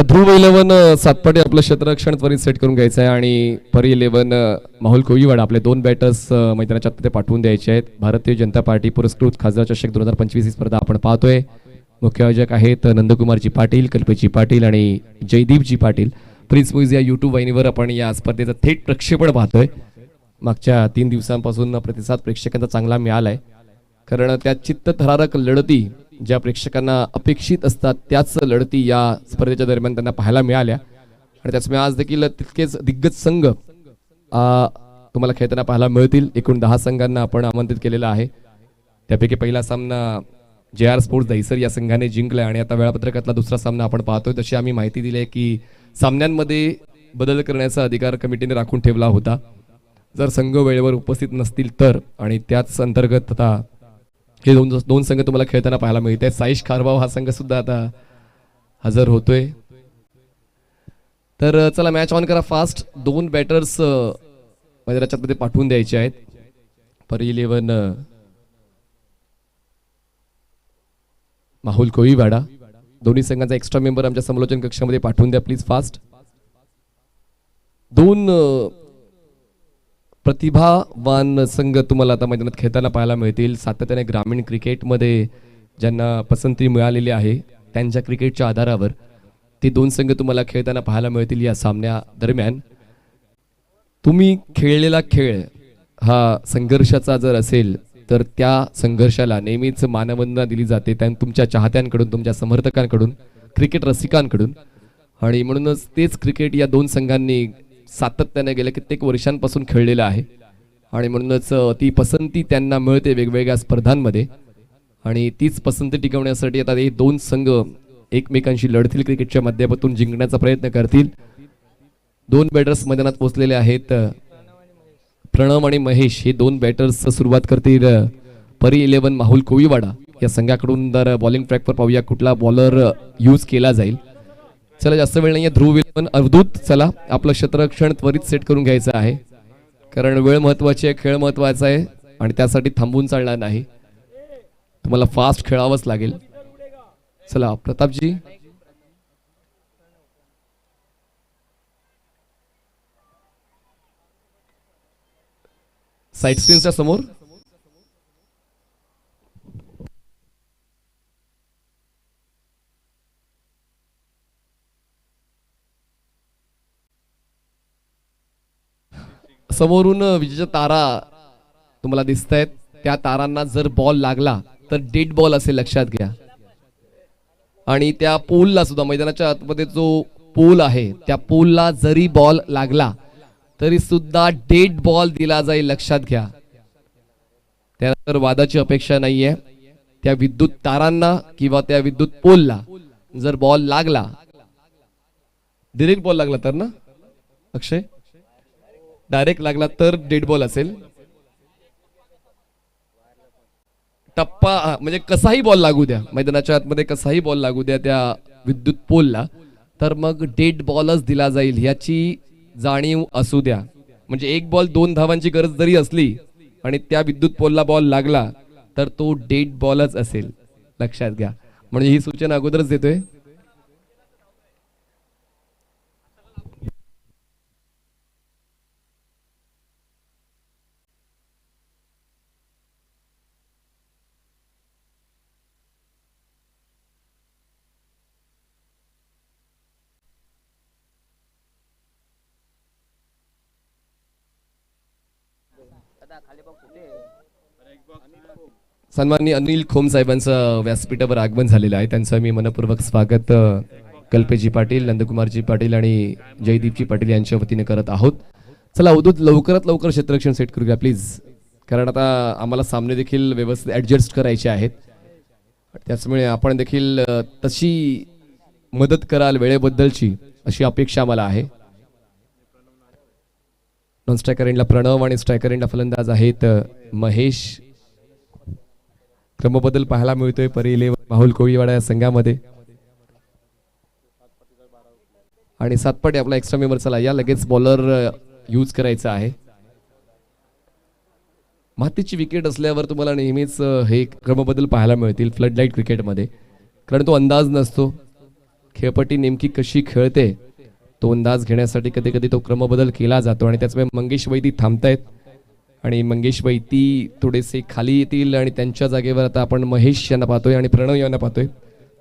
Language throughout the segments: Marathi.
ध्रुव 11 सातपाटी आपलं क्षेत्ररक्षण त्वरित सेट करून घ्यायचं आहे आणि परी 11 माहुल कोळीवाडा आपले दोन बॅटर्स मैदानाच्या आत पाठवून द्यायचे आहेत. भारतीय जनता पार्टी पुरस्कृत खासदार चषक 2025 ही स्पर्धा आपण पाहतोय. मुख्य आयोजक आहेत नंदकुमारजी पाटील, कल्पेशजी पाटील आणि जयदीपजी पाटील. प्रिन्स मूव्ज या यूट्यूब वाहिनीवर आपण या स्पर्धेचं थेट प्रक्षेपण पाहतोय. मागच्या 3 दिवसांपासून प्रतिसाद प्रेक्षकांचा चांगला मिळालाय, कारण त्या चित्तथरारक लढती ज्या प्रेक्षकांना अपेक्षित असतात त्याच लढती या स्पर्धेच्या दरम्यान त्यांना पाहायला मिळाल्या. आणि त्याचमुळे आज देखील तितकेच दिग्गज संघ तुम्हाला खेळताना पाहायला मिळतील. एकूण 10 संघांना आपण आमंत्रित केलेला आहे. त्यापैकी पहिला सामना JR स्पोर्ट्स दहिसर या संघाने जिंकला आणि आता वेळापत्रकातला दुसरा सामना आपण पाहतोय. तशी आम्ही माहिती दिली आहे की सामन्यांमध्ये बदल करण्याचा अधिकार कमिटीने राखून ठेवला होता जर संघ वेळेवर उपस्थित नसतील तर. आणि त्याच अंतर्गत आता हे दोन संघ तुम्हाला खेळताना पाहायला मिळत आहेत. साईश खारबाव हा संघ सुद्धा आता हजर होतोय. तर चला मॅच ऑन करा फास्ट. 2 बॅटर्स मैदानाच्या मध्ये पाठवून द्यायचे आहेत. परी 11 माहुल कोळीवाडा. दोन्ही संघांचा एक्स्ट्रा मेंबर आमच्या समालोचन कक्षामध्ये पाठवून द्या प्लीज फास्ट. 2 प्रतिभावान संघ तुम्हाला आता मैदानात खेळताना पाहायला मिळतील. सातत्याने ग्रामीण क्रिकेटमध्ये ज्यांना पसंती मिळालेली आहे त्यांच्या क्रिकेटच्या आधारावर ते 2 संघ तुम्हाला खेळताना पाहायला मिळतील. या सामन्या दरम्यान तुम्ही खेळलेला खेळ हा संघर्षाचा जर असेल तर त्या संघर्षाला नेहमीच मानवंदना दिली जाते तुमच्या चाहत्यांकडून, तुमच्या समर्थकांकडून, क्रिकेट रसिकांकडून. आणि म्हणूनच तेच क्रिकेट या 2 संघांनी सातत्याने गेल्या कित्येक वर्षांपासून खेळलेलं आहे आणि म्हणूनच ती पसंती त्यांना मिळते वेगवेगळ्या स्पर्धांमध्ये. आणि तीच पसंती टिकवण्यासाठी आता हे 2 संघ एकमेकांशी लढतील, क्रिकेटच्या माध्यमातून जिंकण्याचा प्रयत्न करतील. 2 बॅटर्स मैदानात पोहोचलेले आहेत. प्रणव आणि महेश हे 2 बॅटर्स सुरुवात करतील. परी 11 माहुल कोळीवाडा या संघाकडून जर बॉलिंग ट्रॅकवर पाहूया कुठला बॉलर यूज केला जाईल. चला जास्त वेळ नाहीये. ध्रुव 11 अवधूत चला आपलं क्षेत्ररक्षण त्वरित सेट करून घ्यायचं आहे, कारण वेळ महत्वाची आहे, खेळ महत्वाचा आहे आणि त्यासाठी थांबून चालणार नाही. तुम्हाला फास्ट खेळावंच लागेल. चला प्रतापजी. साईड स्क्रीनच्या समोर समोरून विजेच्या तारा तुम्हाला दिसत आहेत. त्या तारांना जर बॉल लागला तर डेड बॉल असेल, लक्षात घ्या. आणि त्या पोलला सुद्धा मैदानाच्या आतमध्ये जो पोल आहे त्या पोलला जरी बॉल लागला तरी सुद्धा डेड बॉल दिला जाईल, लक्षात घ्या. त्यानंतर वादाची अपेक्षा नाहीये. त्या विद्युत तारांना किंवा त्या विद्युत पोलला जर बॉल लागला, डिरेक्ट बॉल लागला तर ना अक्षय, डायरेक्ट लागला तर डेड बॉल असेल. टप्पा म्हणजे कसाही बॉल लागू द्या, मैदानाच्या आतमध्ये कसाही बॉल लागू द्या त्या विद्युत पोलला, तर मग डेड बॉलच दिला जाईल याची जाणीव असू द्या. म्हणजे 1 बॉल 2 धावांची गरज जरी असली आणि त्या विद्युत पोलला बॉल लागला तर तो डेड बॉलच असेल, लक्षात घ्या. म्हणजे ही सूचना अगोदरच देतोय. सन्माननीय अनिल खोम साहेबांचं व्यासपीठावर आगमन झालेलं आहे. त्यांचं मी मनपूर्वक स्वागत कल्पेशजी पाटील, नंदकुमारजी पाटील आणि जयदीपजी पाटील यांच्या वतीने करत आहोत. चला अवधूत लवकरात लवकर क्षेत्ररक्षण सेट करूया प्लीज, कारण आता आम्हाला सामने देखील व्यवस्थित ऍडजस्ट करायचे आहेत. त्याचमुळे आपण देखील तशी मदत कराल वेळेबद्दलची अशी अपेक्षा आम्हाला आहे. नॉन स्ट्रायकर एंडला प्रणव आणि स्ट्रायकर एंडला फलंदाज आहेत महेश. क्रमबदल पाहायला मिळतोय परी 11 माहुल कोळीवाडा या संघामध्ये. आणि सातपाटी आपला एक्स्ट्रा मेंबर. चला या लगेच बॉलर यूज करायचा आहे. मातीची विकेट असल्यावर तुम्हाला नेहमीच हे क्रमबदल पाहायला मिळतील फ्लड लाईट क्रिकेटमध्ये, कारण तो अंदाज नसतो. खेळपट्टी नेमकी कशी खेळते तो अंदाज घेण्यासाठी कधी कधी तो क्रमबदल केला जातो आणि त्याचमुळे मंगेश वैदी थांबतायत आणि मंगेश वैदी थोडेसे खाली येतील आणि त्यांच्या जागेवर आता आपण महेश यांना पाहतोय आणि प्रणव यांना पाहतोय.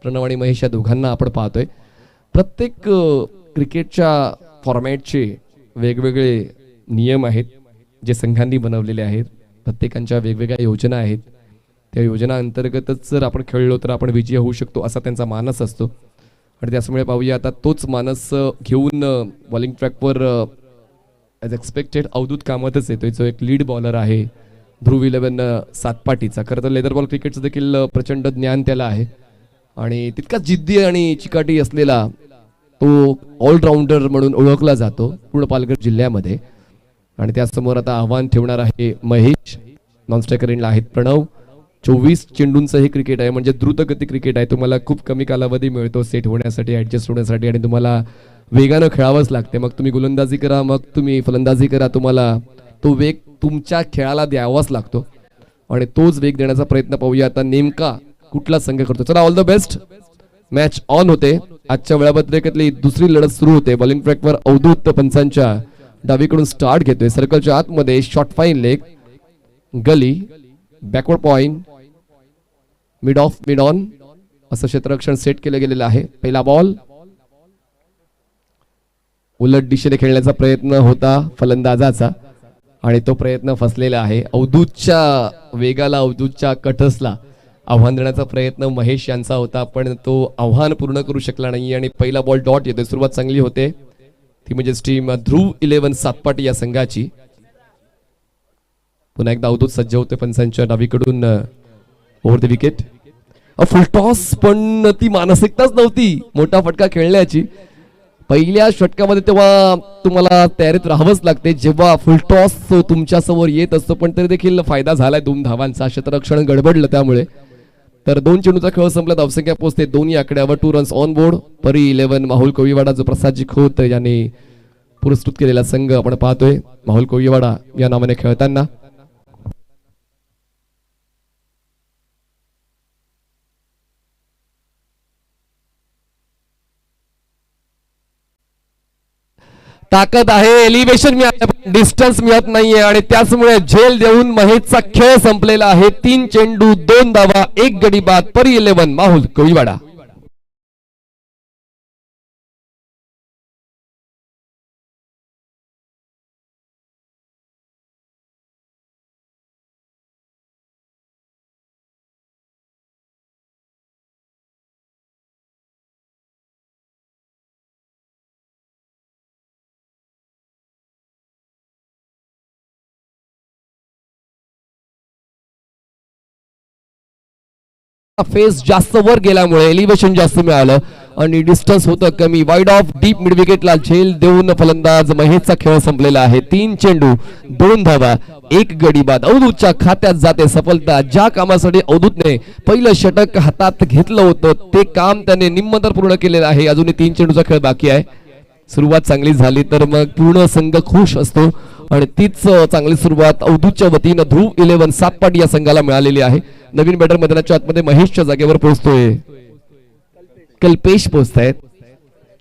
प्रणव आणि महेश या दोघांना आपण पाहतोय. प्रत्येक क्रिकेटच्या फॉर्मॅटचे वेगवेगळे नियम आहेत जे संघांनी बनवलेले आहेत. प्रत्येकांच्या वेगवेगळ्या योजना आहेत. त्या योजना अंतर्गतच जर आपण खेळलो तर आपण विजयी होऊ शकतो असा त्यांचा मानस असतो आणि त्यामुळे पाहूया आता तोच मानस घेऊन बॉलिंग ट्रॅकवर ॲज एक्सपेक्टेड अवधूत कामतच येतोय जो एक लीड बॉलर आहे ध्रुव 11 सातपाटीचा. खरं तर लेदर बॉल क्रिकेटचं देखील प्रचंड ज्ञान त्याला आहे आणि तितकाच जिद्दी आणि चिकाटी असलेला तो ऑलराऊंडर म्हणून ओळखला जातो पूर्ण पालघर जिल्ह्यामध्ये. आणि त्यासमोर आता आव्हान ठेवणार आहे महेश. नॉन स्ट्रायकर एंडला आहेत प्रणव. 24 चेंडूंचं हे क्रिकेट आहे म्हणजे द्रुतगती क्रिकेट आहे. तुम्हाला खूप कमी कालावधी मिळतो सेट होण्यासाठी ॲडजस्ट होण्यासाठी आणि तुम्हाला वेगानं खेळावंच लागते. मग तुम्ही गोलंदाजी करा मग तुम्ही फलंदाजी करा तुम्हाला तो वेग तुमच्या खेळाला द्यावाच लागतो आणि तोच वेग देण्याचा प्रयत्न पाहूया आता नेमका कुठला संघ करतो. चला all the best. Match on होते. आजच्या वेळापत्रकातली दुसरी लढत सुरू होते. बॉलिंग ट्रॅकवर अवधूत पंचांच्या डावीकडून स्टार्ट घेतोय. सर्कलच्या आतमध्ये short fine leg gully backward point mid off mid on असं क्षेत्ररक्षण सेट केलं गेलेलं आहे. पहिला बॉल उलट दिशेने खेळण्याचा प्रयत्न होता फलंदाजाचा आणि तो प्रयत्न फसलेला आहे. अवधूतच्या वेगाला अवधूतच्या कटसला आव्हान देण्याचा प्रयत्न महेश यांचा होता पण तो आव्हान पूर्ण करू शकला नाही आणि पहिला बॉल डॉट येतोय. सुरुवात चांगली होते ती म्हणजे टीम ध्रुव 11 सातपाटी या संघाची. पुन्हा एकदा अवधूत सज्ज होते पंचांच्या डावीकडून over the wicket. Full toss पण ती मानसिकताच नव्हती मोठा फटका खेळण्याची. पहिल्या षटकामध्ये तेव्हा तुम्हाला तयारीत राहावंच लागते जेव्हा फुल टॉस तुमच्या समोर येत असतो पण तरी देखील फायदा झालाय 2 धावांचा. क्षेत्ररक्षण गडबडलं त्यामुळे तर 2 चेंडूचा खेळ संपला. धावसंख्या पोहोचते 2 आकड्यावर. 2 रन्स ऑन बोर्ड. परी 11 माहुल कोळीवाडा जो प्रसादजी खोत याने पुरस्कृत केलेला संघ आपण पाहतोय माहुल कोळीवाडा या नावाने खेळताना. ताकद आहे एलिव्हेशन मिळालं डिस्टन्स मिळत नाहीये आणि त्याचमुळे झेल देऊन महेशचा खेळ संपलेला आहे. 3 चेंडू 2 धावा 1 गडी बाद. परी 11 माहुल कोळीवाडा. फेस जास्त वर गेल्यामुळे एलिव्हेशन जास्त मिळालं आणि डिस्टन्स होतं कमी. वाईड ऑफ डीप मिड विकेटला झेल देऊन फलंदाज महेशचा खेळ संपलेला आहे. 3 चेंडू 2 धावा 1 गडी बाद. अवधूतच्या खात्यात जाते सफलता. ज्या कामासाठी अवधूतने पहिलं षटक हातात घेतलं होतं ते काम त्याने निम्मतर पूर्ण केलेलं आहे. अजूनही 3 चेंडूचा खेळ बाकी आहे. सुरुवात चांगली झाली तर मग पूर्ण संघ खुश असतो आणि तीच चांगली सुरुवात अवधूतच्या वतीनं ध्रुव 11 सातपाटी या संघाला मिळालेली आहे. नवीन बॅटर मैदानाच्या आतमध्ये महेशच्या जागेवर पोहोचतोय कल्पेश पोहोचतायत.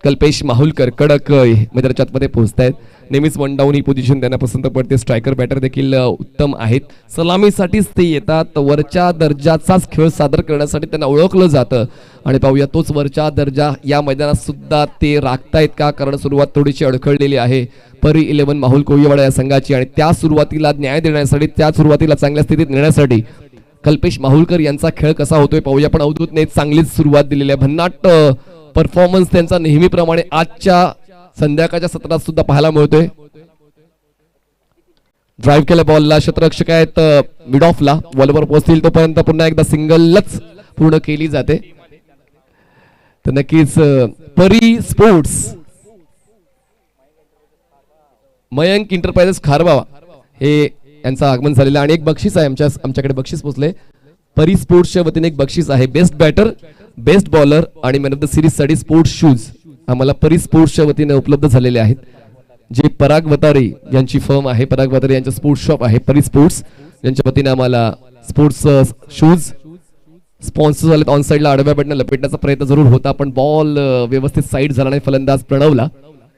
कल्पेश माहुलकर कडक मैदानाच्या आतमध्ये पोहोचतायत. नेहमीच 1 डाऊन ही पोझिशन त्यांना पसंत पडते. स्ट्रायकर बॅटर देखील उत्तम आहेत. सलामीसाठीच ते येतात. वरच्या दर्जाचाच खेळ सादर करण्यासाठी त्यांना ओळखलं जातं आणि पाहूया तोच वरच्या दर्जा या मैदानात सुद्धा ते राखतायत का कारण सुरुवात थोडीशी अडखळलेली आहे परी 11 माहुल कोळीवाडा या संघाची आणि त्या सुरुवातीला न्याय देण्यासाठी त्या सुरुवातीला चांगल्या स्थितीत नेण्यासाठी कल्पेश माहुलकर यांचा खेळ कसा होतोय पाहूया. पण अवधूतने चांगलीच सुरुवात दिलेली आहे. भन्नाट परफॉर्मन्स त्यांचा नेहमीप्रमाणे आजच्या संध्याकाळच्या सत्रात सुद्धा पाहायला मिळतोय. ड्राईव्ह केल्या बॉलला क्षेत्ररक्षक आहेत मिड ऑफला. बॉलवर पोहोचतील तोपर्यंत पुन्हा एकदा सिंगलच पूर्ण केली जाते. तर नक्कीच परी स्पोर्ट्स मयंक इंटरप्राइजेस खारबावा हे यांचं आगमन झालेलं आणि एक बक्षीस आहे. आमच्याकडे बक्षीस पोहोचले. परी स्पोर्ट्सच्या वतीने एक बक्षीस आहे. बेस्ट बॅटर बेस्ट बॉलर आणि मॅन ऑफ द सिरीज साठी स्पोर्ट्स शूज आम्हाला परी स्पोर्ट्सच्या वतीने उपलब्ध झालेले आहेत. जे पराग वतारी यांची फर्म आहे. पराग वतारी यांचं स्पोर्ट्स शॉप आहे परी स्पोर्ट्स यांच्या वतीने आम्हाला स्पोर्ट्स शूज स्पॉन्सर झालेत ऑन साईडला आडव्या बॅटने लपेटण्याचा प्रयत्न जरूर होता पण बॉल व्यवस्थित साईड झाला नाही फलंदाज प्रणवला.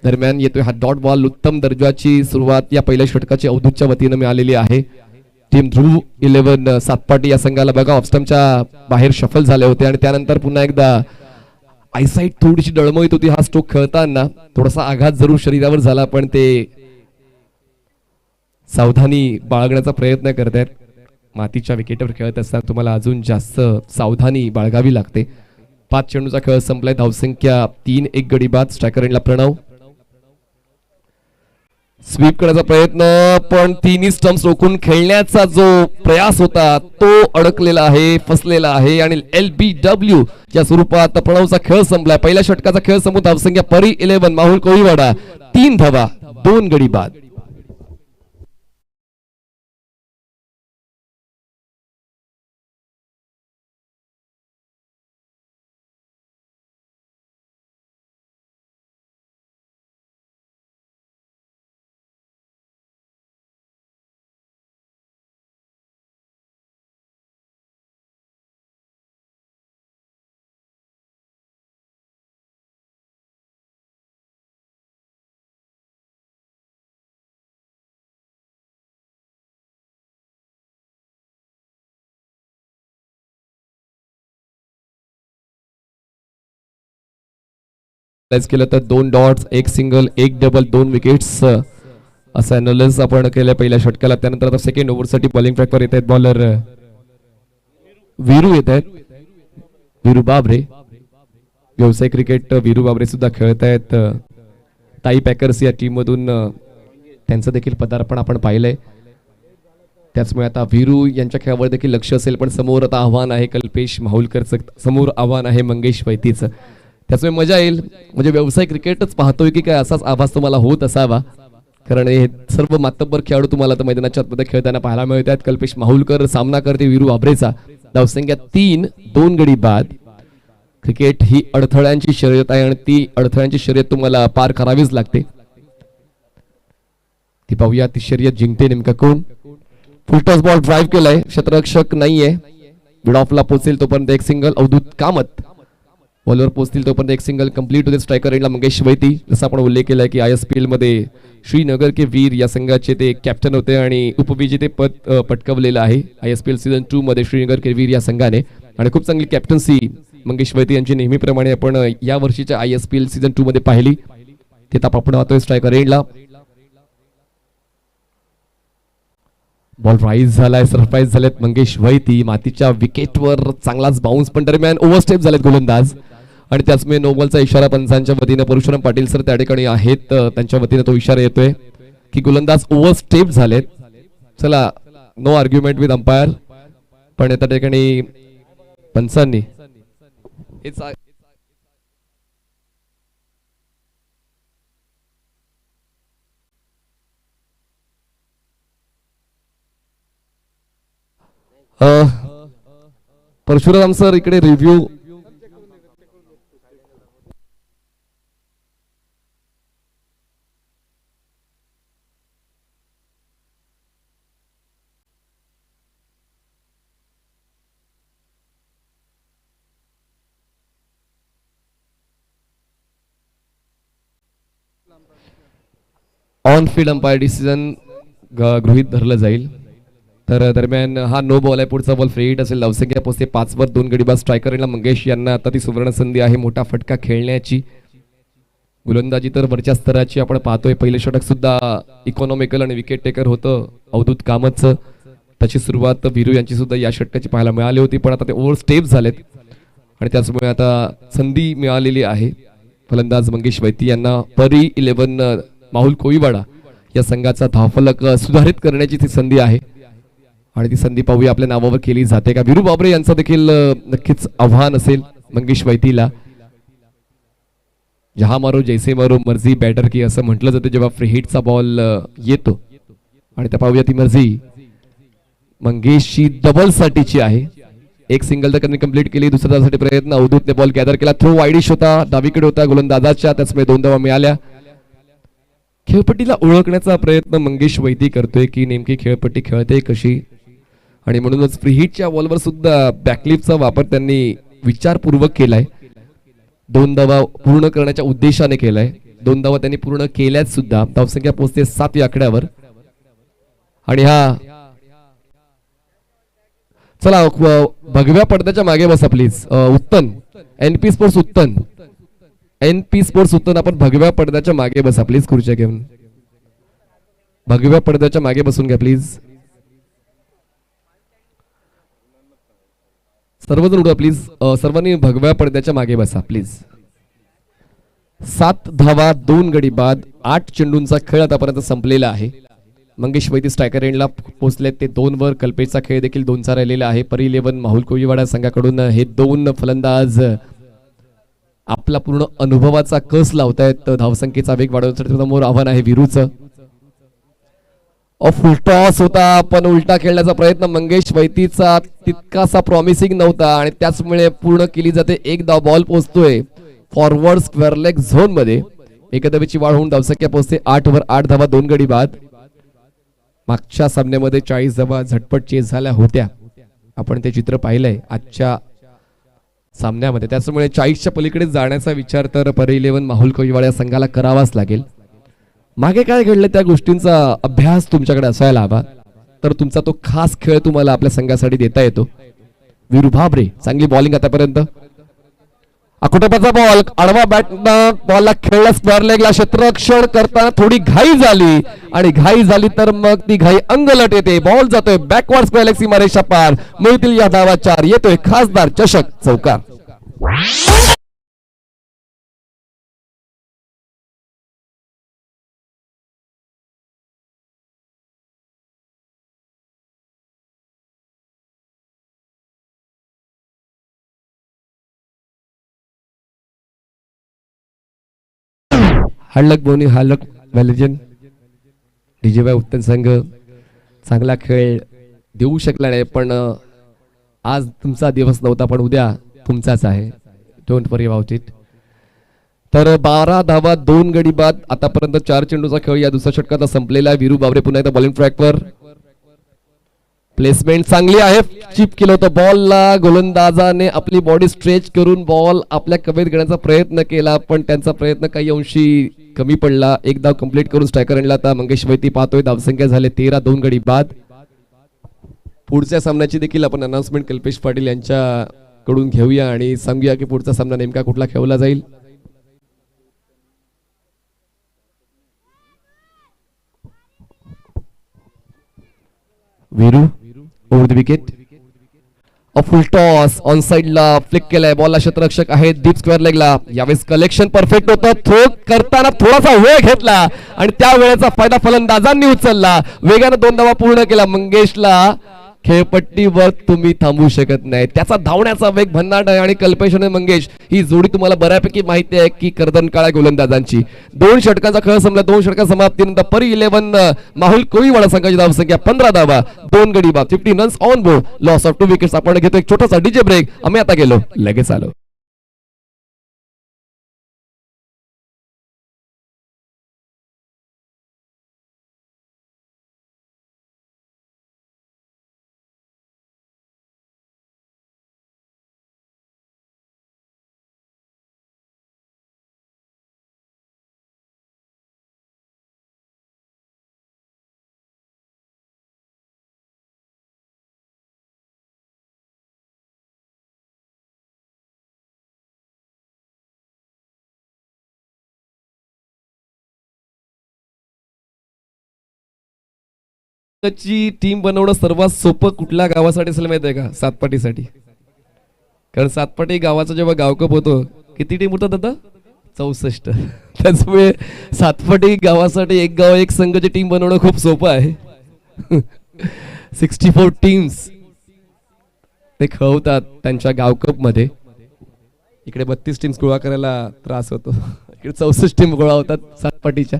दरम्यान येतोय हा डॉट बॉल. उत्तम दर्जाची सुरुवात या पहिल्या षटकाची अवधूतच्या वतीनं मिळालेली आहे. टीम ध्रुव 11 सातपाटी या संघाला बघा ऑफस्टमच्या बाहेर शफल झाले होते आणि त्यानंतर पुन्हा एकदा आयसाईट थोडीशी डळमळीत होती हा स्ट्रोक खेळताना. थोडासा आघात जरूर शरीरावर झाला पण ते सावधानी बाळगण्याचा प्रयत्न करतायत. मातीच्या विकेटवर खेळत असताना तुम्हाला अजून जास्त सावधानी बाळगावी लागते. 5 चेंडूचा खेळ संपलाय. धावसंख्या 3, 1 गडी बाद. स्ट्रायकर एंडला प्रणव. स्वीप करण्याचा प्रयत्न पण तिन्ही स्टंप्स रोखून खेळण्याचा जो प्रयास होता तो अडकलेला आहे, फसलेला आहे आणि LBW या स्वरूपात प्रणवचा खेळ संपलाय. पहिल्या षटकाचा खेळ संपून धावसंख्या परी 11 माहुल कोळीवाडा 3 धावा 2 गडी बाद. केलं तर 2 डॉट्स 1 सिंगल 1 डबल 2 विकेट्स असं अनालिसिस आपण केलं पहिल्या षटकाला. त्यानंतर आता सेकंड ओव्हरसाठी बॉलिंग ट्रॅकवर येत आहेत बॉलर वीरू येत आहेत. वीरू बाबरे व्यावसायिक क्रिकेट वीरू बाबरे सुद्धा खेळत आहेत. ताई पॅकर्स या टीम मधून त्यांचं देखील पदार्पण आपण पाहिलंय. त्याचमुळे आता वीरू यांच्या खेळावर देखील लक्ष असेल पण समोर आता आव्हान आहे कल्पेश माहुलकरचं, समोर आव्हान आहे मंगेश वैतीचं. त्याचमुळे मजा येईल. म्हणजे व्यावसायिक क्रिकेटच पाहतोय की काय असाच आभास तुम्हाला होत असावा कारण हे सर्व मातब्बर खेळाडू तुम्हाला तर मैदानाच्या आतमध्ये खेळताना पाहायला मिळत आहेत. कल्पेश माहुलकर सामना करते वीरू बाबरेचा. धावसंख्या 3, 2 गडी बाद. क्रिकेट ही अडथळ्यांची शर्यत आहे आणि ती अडथळ्यांची शर्यत तुम्हाला पार करावीच लागते. ती पाहूया ती शर्यत जिंकते नेमका कोण. फुलटॉस बॉल ड्राईव्ह केलाय. क्षेत्ररक्षक नाहीये. मिड ऑफला पोहोचेल तोपर्यंत 1 सिंगल. अवधूत कामत बॉलवर पोहोचतील तोपर्यंत 1 सिंगल कंप्लीट होते. स्ट्रायकर एंडला मंगेश वैती. जसं आपण उल्लेख केलाय की ISPL मध्ये श्रीनगर के वीर या संघाचे ते कॅप्टन होते आणि उपविजेते पद पटकावलेलं आहे ISPL सीझन 2 मध्ये श्रीनगर के वीर या संघाने आणि खूप चांगली कॅप्टन्सी मंगेश वैती यांची नेहमीप्रमाणे आपण या वर्षीच्या ISPL सीझन 2 मध्ये पाहिली. ते ताप आपण पाहतोय. स्ट्रायकर एंडला बॉल राईज झालाय. सरप्राईज झालेत मंगेश वैती. मातीच्या विकेटवर चांगलाच बाउन्स पण दरम्यान ओव्हरस्टेप झालेत गोलंदाज आणि त्याचमुळे नो बॉलचा इशारा पंचांच्या वतीने परशुराम पाटील सर त्या ठिकाणी आहेत. त्यांच्या वतीने तो इशारा येतोय की गोलंदाज ओव्हरस्टेप झालेत. चला नो आर्ग्युमेंट विथ अंपायर पण त्या ठिकाणी पंचांनी परशुराम सर इकडे review on field umpire decision गृहीत धरलं जाईल. तर दरम्यान हा नो बॉल आहे. पुढचा बॉल फ्री हिट असेल. धावसंख्या पोहोचते 5 वर 2 गडी बाद. स्ट्रायकर एंडला मंगेश यांना आता ती सुवर्ण संधी आहे मोठा फटका खेळण्याची. गोलंदाजी तर वरच्या स्तराची आपण पाहतोय. पहिले षटक सुद्धा इकॉनॉमिकल आणि विकेट टेकर होतं अवधूत कामतचं. त्याची सुरुवात वीरू यांची सुद्धा या षटकाची पाहायला मिळाली होती पण आता ते ओव्हर स्टेप झालेत आणि त्याचमुळे आता संधी मिळालेली आहे. फलंदाज मंगेश वैती यांना परी 11 माहुल कोळीवाडा या संघाचा धावफलक सुधारित करण्याची ती संधी आहे आणि ती संधी पाहूया आपल्या नावावर केली जाते का. वीरू बाबरे यांचं देखील नक्कीच आव्हान असेल मंगेश वैतीला. जहा मारो जैसे मारो मर्जी बॅटर की असं म्हटलं जातं जेव्हा फ्री हिटचा बॉल येतो आणि त्या पाहूया ती मर्जी मंगेशची डबल साठीची आहे. 1 सिंगल तर त्यांनी कंप्लीट केली. दुसऱ्या धावासाठी प्रयत्न. अवधूतने बॉल गॅदर केला. थ्रो वाईडिश होता. डावीकडे होता गोलंदाजाच्या. त्याचमुळे 2 धावा मिळाल्या. खेळपट्टीला ओळखण्याचा प्रयत्न मंगेश वैती करतोय की नेमकी खेळपट्टी खेळते कशी. आणि म्हणूनच फ्रीहिटच्या बॉलवर सुद्धा बॅकलिपचा वापर त्यांनी विचारपूर्वक केलाय. 2 धावा पूर्ण करण्याच्या उद्देशाने केलाय. 2 धावा त्यांनी पूर्ण केल्यात सुद्धा. धावसंख्या पोहोचते 7 या आकड्यावर. आणि हा चला भगव्या पडद्याच्या मागे बसा please. Uttan NP sports Uttan, NP sports उत्तन, आपण भगव्या पडद्याच्या मागे बसा प्लीज. खुर्च्या घेऊन भगव्या पडद्याच्या मागे बसून घ्या प्लीज. सर्वजण उठा प्लीज. सर्वांनी भगव्या पडद्याच्या मागे बसा प्लीज. 7 धावा 2 गडी बाद. 8 चेंडूंचा खेळ आतापर्यंत संपलेला आहे. मंगेश वैदी स्ट्रायकर एंडला पोहोचले ते 2 वर. कल्पेशचा खेळ देखील 2चा राहिलेला आहे. परी 11 माहुल कोळीवाडा संघाकडून हे 2 फलंदाज आपला पूर्ण अनुभवाचा कस लावतायत. धावसंख्येचा वेग वाढवण्यासाठी समोर आव्हान आहे विरूचं. फुल टॉस होता पण उलटा खेळण्याचा प्रयत्न मंगेश वैतीचा तितकासा प्रॉमिसिंग नव्हता आणि त्याचमुळे पूर्ण केली जाते. 1 धाव. बॉल पोहोचतोय फॉरवर्ड स्क्वेअर लेग झोन मध्ये. एकधावेची वाढ होऊन धावसंख्या पोहोचते 8 वर. 8 धावा 2 गडी बाद. मागच्या सामन्यामध्ये 40 धावा झटपट चेस झाल्या होत्या. आपण ते चित्र पाहिलंय आजच्या सामन्यामध्ये. त्याचमुळे 40च्या पलीकडे जाण्याचा विचार तर परी 11 माहुल कोळीवाडा या संघाला करावाच लागेल. मागे काय घडलं त्या गोष्टींचा अभ्यास तुमच्याकडे असायला हवा. तर तुमचा तो खास खेळ तुम्हाला आपल्या संघासाठी देता येतो. वीरू भाबरे चांगली बॉलिंग आतापर्यंत. अकोटपाचा बॉल आडवा बॅटनं बॉलला खेळला स्क्वेअर लेगला. क्षेत्ररक्षण करताना थोडी घाई झाली आणि घाई झाली तर मग ती घाई अंगलट येते. बॉल जातोय बॅकवर्ड स्क्वेअर लेग सीमारेषा पार. मिळतील या धावा 4. येतोय खासदार चषक चौकार. हडलक बोनी हडलक व्हॅलेजन डीजेबाई उत्तम संघ चांगला खेळ देऊ शकला नाही. पण आज तुमचा दिवस नव्हता पण उद्या तुमचाच आहे. Don't worry about it. तर 12 धावा 2 गडी बाद. आतापर्यंत 4 चेंडूचा खेळ या दुसऱ्या षटकाचा संपलेला आहे. वीरू बाबरे पुन्हा एकदा बॉलिंग ट्रॅकवर. प्लेसमेंट चांगली आहे. चिप केलं होतं बॉलला. गोलंदाजाने आपली बॉडी स्ट्रेच करून बॉल आपल्या कवेत घेण्याचा प्रयत्न केला पण त्यांचा प्रयत्न काही अंशी कमी पडला. 1 धाव कंप्लीट करून स्ट्रायकर आणला. आता मंगेश वैती पाहतोय. धावसंख्या झाले 13. 2 गडी बाद. पुढच्या सामन्याची देखील आपण अनाउन्समेंट कल्पेश पाटील यांच्याकडून घेऊया आणि सांगूया की पुढचा सामना नेमका कुठला खेळला जाईल. Veeru over the wicket. Full toss on साइडला फ्लिक केलाय. बॉलला क्षेत्ररक्षक आहे डीप स्क्वेअर लेगला. यावेळेस कलेक्शन परफेक्ट होतं. थ्रो करताना थोडासा वेळ घेतला आणि त्या वेळेचा फायदा फलंदाजांनी उचलला. वेगाने 2 धावा पूर्ण केला. मंगेशला खेळपट्टीवर तुम्ही थांबू शकत नाही. त्याचा धावण्याचा वेग भन्नाट आहे आणि कल्पेश आणि मंगेश ही जोडी तुम्हाला बऱ्यापैकी माहिती आहे की कर्दनकाळा गोलंदाजांची. 2 षटकांचा खेळ संपला. 2 षटका समाप्तीनंतर परी 11 माहुल कोळीवाडा संघाची धावसंख्या 15 धावा 2 गडी बाद. 15 runs on board. Loss of 2 wickets. आपण घेतो एक छोटासा डीजे ब्रेक. आम्ही आता गेलो लगेच आलो. ची टीम बनवणं सर्वात सोपं कुठल्या गावासाठी असेल माहिती आहे का? सातपाटीसाठी. कारण सातपाटी गावाचा जेव्हा गावकप होतो किती टीम होतात आता? 64. त्याचमुळे सातपाटी गावासाठी एक गाव एक संघाची टीम बनवणं खूप सोपं आहे. 64 टीम्स ते खेळवतात त्यांच्या गावकप मध्ये. इकडे 32 टीम्स गोळा करायला त्रास होतो. इकडे 64 टीम गोळा होतात सातपाटीच्या.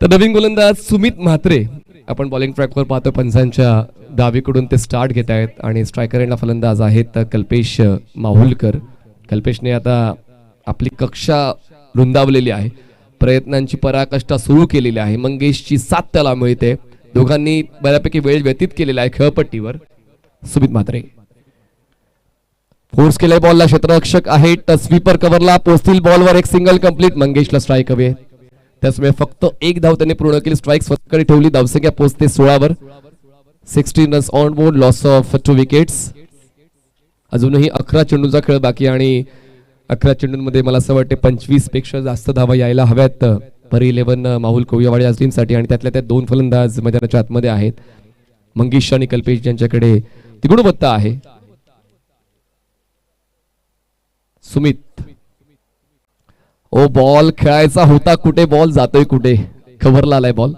तर नवीन गोलंदाज सुमित म्हात्रे आपण बॉलिंग ट्रॅकवर पाहतो. पंचांच्या डावीकडून ते स्टार्ट घेत आहेत आणि स्ट्रायकर एंडला फलंदाज आहेत कल्पेश माहुलकर. कल्पेशने आता आपली कक्षा रुंदावलेली आहे. प्रयत्नांची पराकाष्ठा सुरू केलेली आहे. मंगेशची साथ त्याला मिळते. दोघांनी बऱ्यापैकी वेळ व्यतीत केलेला आहे खेळपट्टीवर. सुमित म्हात्रे फोर्स केलाय बॉलला, क्षेत्ररक्षक आहे, स्वीपर कव्हरला पोहोचतील बॉलवर, एक सिंगल कंप्लीट. मंगेशला स्ट्राईक हवे, त्याचमुळे फक्त एक धाव त्यांनी पूर्ण केली. स्ट्राईक स्वतःकडे ठेवली, धावसंख्या पोहोचते 16 वर. 16 runs on board, loss of 2 wickets. अजूनही 11 चेंडूंचा खेळ बाकी आणि 11 चेंडूंमध्ये मला असं वाटतं 25 पेक्षा जास्त धावा यायला हव्यात परी 11 माहुल कोळीवाड या टीमसाठी. आणि त्यातल्या त्यात 2 फलंदाज मैदानाच्या आतमध्ये आहेत, मंगेश आणि कल्पेश ज्यांच्याकडे ती गुणवत्ता आहे. सुमित, ओ बॉल खेळायचा होता कुठे, बॉल जातोय कुठे, कव्हरला आलाय बॉल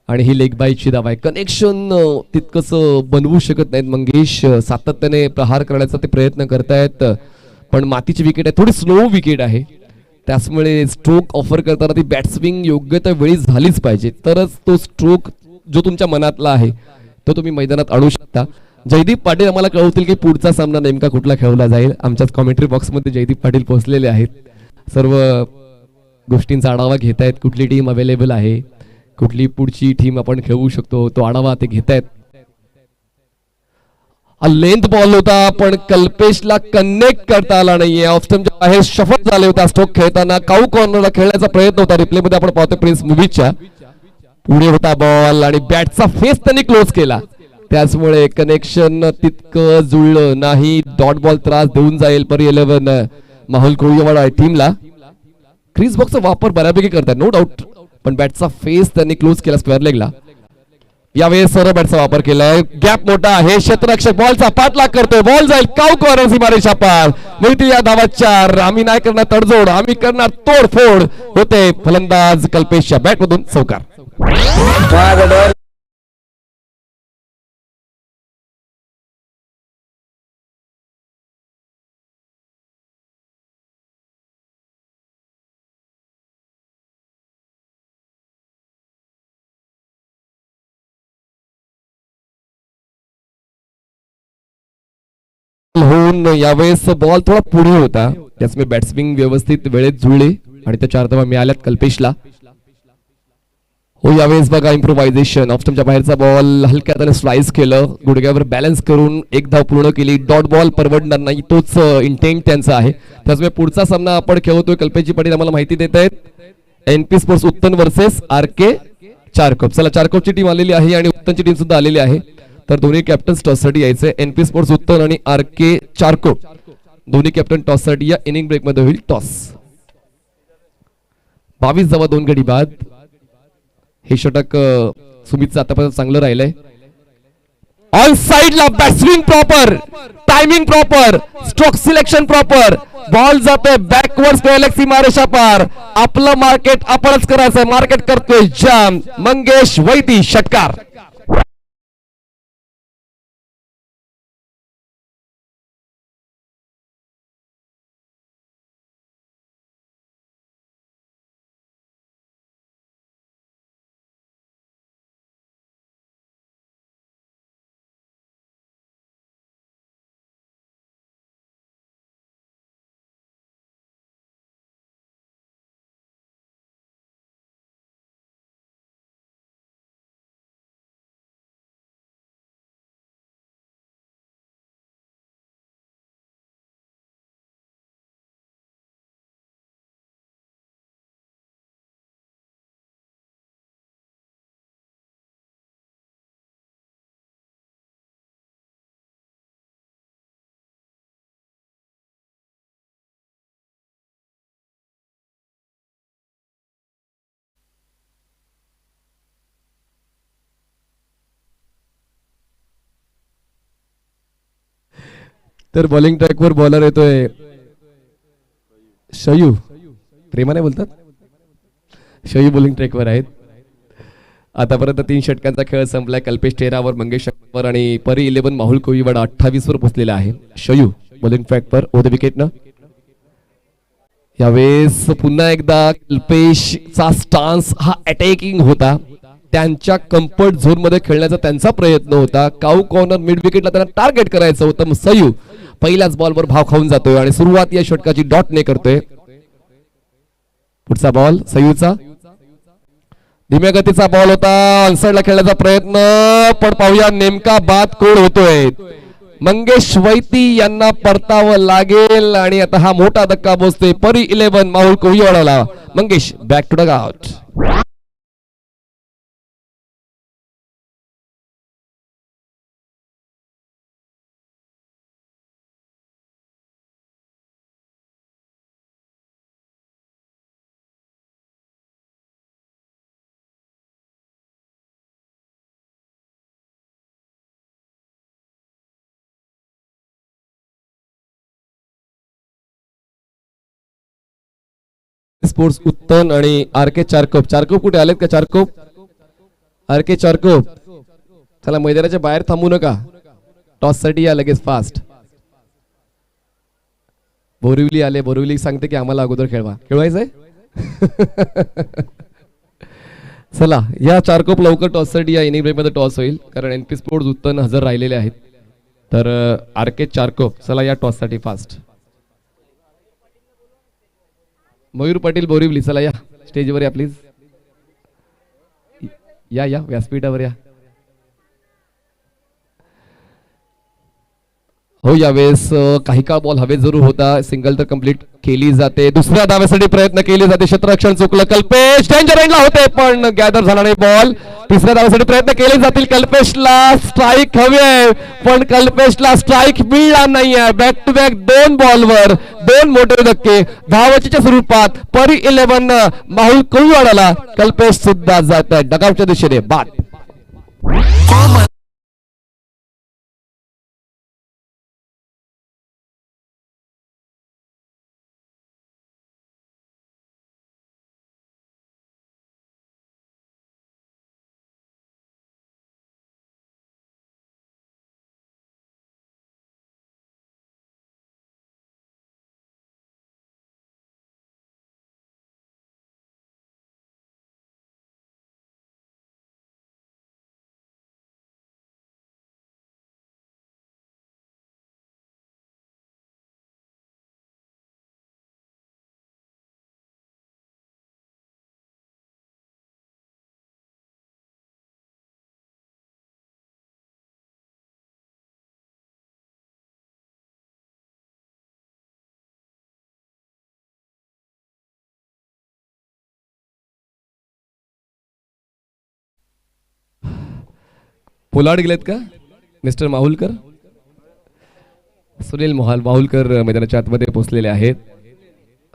आणि ही लेग बाईटची धाव आहे. कनेक्शन तितकंच बनवू शकत नाहीत मंगेश, सातत्याने प्रहार करण्याचा ते प्रयत्न करतायत, पण मातीची विकेट आहे, थोडी स्लो विकेट आहे, त्यामुळे स्ट्रोक ऑफर करताना ती बॅट्सविंग योग्य त्या वेळी झालीच पाहिजे, तरच तो स्ट्रोक जो तुमच्या मनातला आहे तो तुम्ही मैदानात आणू शकता. जयदीप पाटील आम्हाला कळवतील की पुढचा सामना नेमका कुठला खेळवला जाईल. आमच्याच कॉमेंट्री बॉक्समध्ये जयदीप पाटील पोहोचलेले आहेत, सर्व गोष्टींचा आढावा घेत आहेत, कुठली टीम अवेलेबल आहे, कुठली पुढची टीम आपण खेळवू शकतो तो आढावा ते घेत आहेत. लेंथ बॉल होता पण कल्पेशला कनेक्ट करता आला नाहीये, ऑफ स्टंपच्या बाहेर शफल झाले होता स्ट्रोक खेळताना. काऊ कॉर्नरला खेळण्याचा प्रयत्न होता, रिप्ले मध्ये आपण पाहतो प्रिन्स मुव्हीजच्या पुढे होता बॉल आणि बॅटचा फेस त्यांनी क्लोज केला, त्याचमुळे कनेक्शन तितकं जुळलं नाही. डॉट बॉल त्रास देऊन जाईल परी 11 माहुल कोळीवाड टीमला. क्रीज बॉक्सचा वापर बऱ्यापैकी करतात नो डाऊट, पण बॅटचा फेस त्यांनी क्लोज केला स्क्वेअर लेगला. यावेळेस सरळ बॅटचा वापर केलाय, गॅप मोठा आहे, क्षेत्ररक्षक बॉलचा पाठलाग करतोय, बॉल जाईल काऊ कॉर्नर सीमारेषा पार, मिळतील या धावा 4. आम्ही नाही करणार तडजोड, आम्ही करणार तोडफोड, होते फलंदाज कल्पेशच्या बॅट मधून चौकार. होऊन यावेळेस बॉल थोडा पुढे होता, त्याचमुळे बॅट्समॅन व्यवस्थित वेळेत जुळले आणि त्या 4 धावा मिळाल्यात कल्पेशला. हो यावेळेस बघा इम्प्रोव्हायझेशन, ऑफ स्टंपच्या बाहेरचा बॉल हलक्या त्याने स्लाइस केलं, गुडघ्यावर बॅलन्स करून एक धाव पूर्ण केली. डॉट बॉल परवडणार नाही तोच इंटेंट त्यांचा आहे, त्याचमुळे पुढचा सामना आपण खेळवतोय. कल्पेशजी पाटील आम्हाला माहिती देत आहेत NP sports Uttan versus RK Charkop. चला चारकोपची टीम आलेली आहे आणि उत्तनची टीम सुद्धा आलेली आहे, तर दोन्ही कॅप्टन टॉस साठी यायचे. एनपी स्पोर्ट्स उत्तन आणि आरके चारकोप दोन्ही कॅप्टन टॉस साठी या. इनिंग ब्रेक मध्ये होईल टॉस. 22 धावा 2 गडी बाद. हे षटक सुमितचं आतापर्यंत चांगलं राहिलंय. ऑन साइडला bat swing proper, timing proper, stroke selection proper, ball जातोय बॅकवर्ड स्क्वेअर सीमारेषा पार. आपलं मार्केट आपणच करायचंय, मार्केट करतोय जाम मंगेश वैदी, षटकार. तर बॉलिंग ट्रॅकवर बॉलर येतोय शयू, प्रेमाने बोलतात शयू बॉलिंग ट्रॅकवर आहेत. आतापर्यंत 3 षटकांचा खेळ संपलाय. कल्पेश 13वर, मंगेश वर आणि परी 11 माहुल कोळीवाड 28 वर पोहोचलेला आहे. शयू बॉलिंग ट्रॅकवर ओव्हर विकेट न. यावेळेस पुन्हा एकदा कल्पेशचा स्टान्स हा अटॅकिंग होता, त्यांच्या कम्फर्ट झोन मध्ये खेळण्याचा त्यांचा प्रयत्न होता. काऊ कॉर्नर मिड विकेटला त्यांना टार्गेट करायचं होतं, मग सयू पहिल्याच बॉलवर भाव खाऊन जातोय आणि सुरुवात या षटकाची डॉट ने करतोय. पुढचा बॉल सयूचा धीम्या गतीचा बॉल होता, ऑनसाइडला खेळण्याचा प्रयत्न, पण पाहूया नेमका बाद कोण होतोय. मंगेश वैती यांना परतावं लागेल आणि आता हा मोठा धक्का बसतोय परी 11 माहुल कोविवाडाला. Mangesh back to the out. Sports Uttan आणि आर के चारकोप. चारकोप कुठे आलेत का? चारकोप, आर के चारकोप, चला मैदानाच्या बाहेर थांबू नका, टॉस साठी या लगेच फास्ट. बोरिवली आले, बोरिवली सांगते की आम्हाला अगोदर खेळवा, खेळवायचंय. चला या चारकोप लवकर टॉस साठी या. इनिंग ब्रेक मध्ये टॉस होईल कारण एनपी स्पोर्ट्स उत्तन हजर राहिलेले आहेत. तर आर के चारकोप चला या टॉस साठी फास्ट. मयूर पाटील बोरिवली चला या स्टेजवर या प्लीज. या या व्यासपीठावर या. हो यावेळेस काही काळ बॉल हवेत जरूर होता, सिंगल तर कंप्लीट केली जाते. दुसऱ्या धाव्यासाठी प्रयत्न केले जाते, क्षेत्ररक्षण चुकलं. कल्पेश डेंजर एंडला होते पण गॅदर झाला नाही बॉल. तिसऱ्या धाव्यासाठी प्रयत्न केले जातील. कल्पेशला स्ट्राईक हवी आहे पण कल्पेशला स्ट्राईक मिळणार नाहीये. बॅक टू बॅक 2 बॉलवर 2 मोठे धक्के धावचीच्या स्वरूपात परी 11 माहुल कोविवाडाला. कल्पेश सुद्धा जात आहे डगआउटच्या दिशेने. बाद. पोलार्ड गेलेत का मिस्टर माहुलकर? सुनील माहुलकर मैदानाच्या आतमध्ये पोहोचलेले आहेत.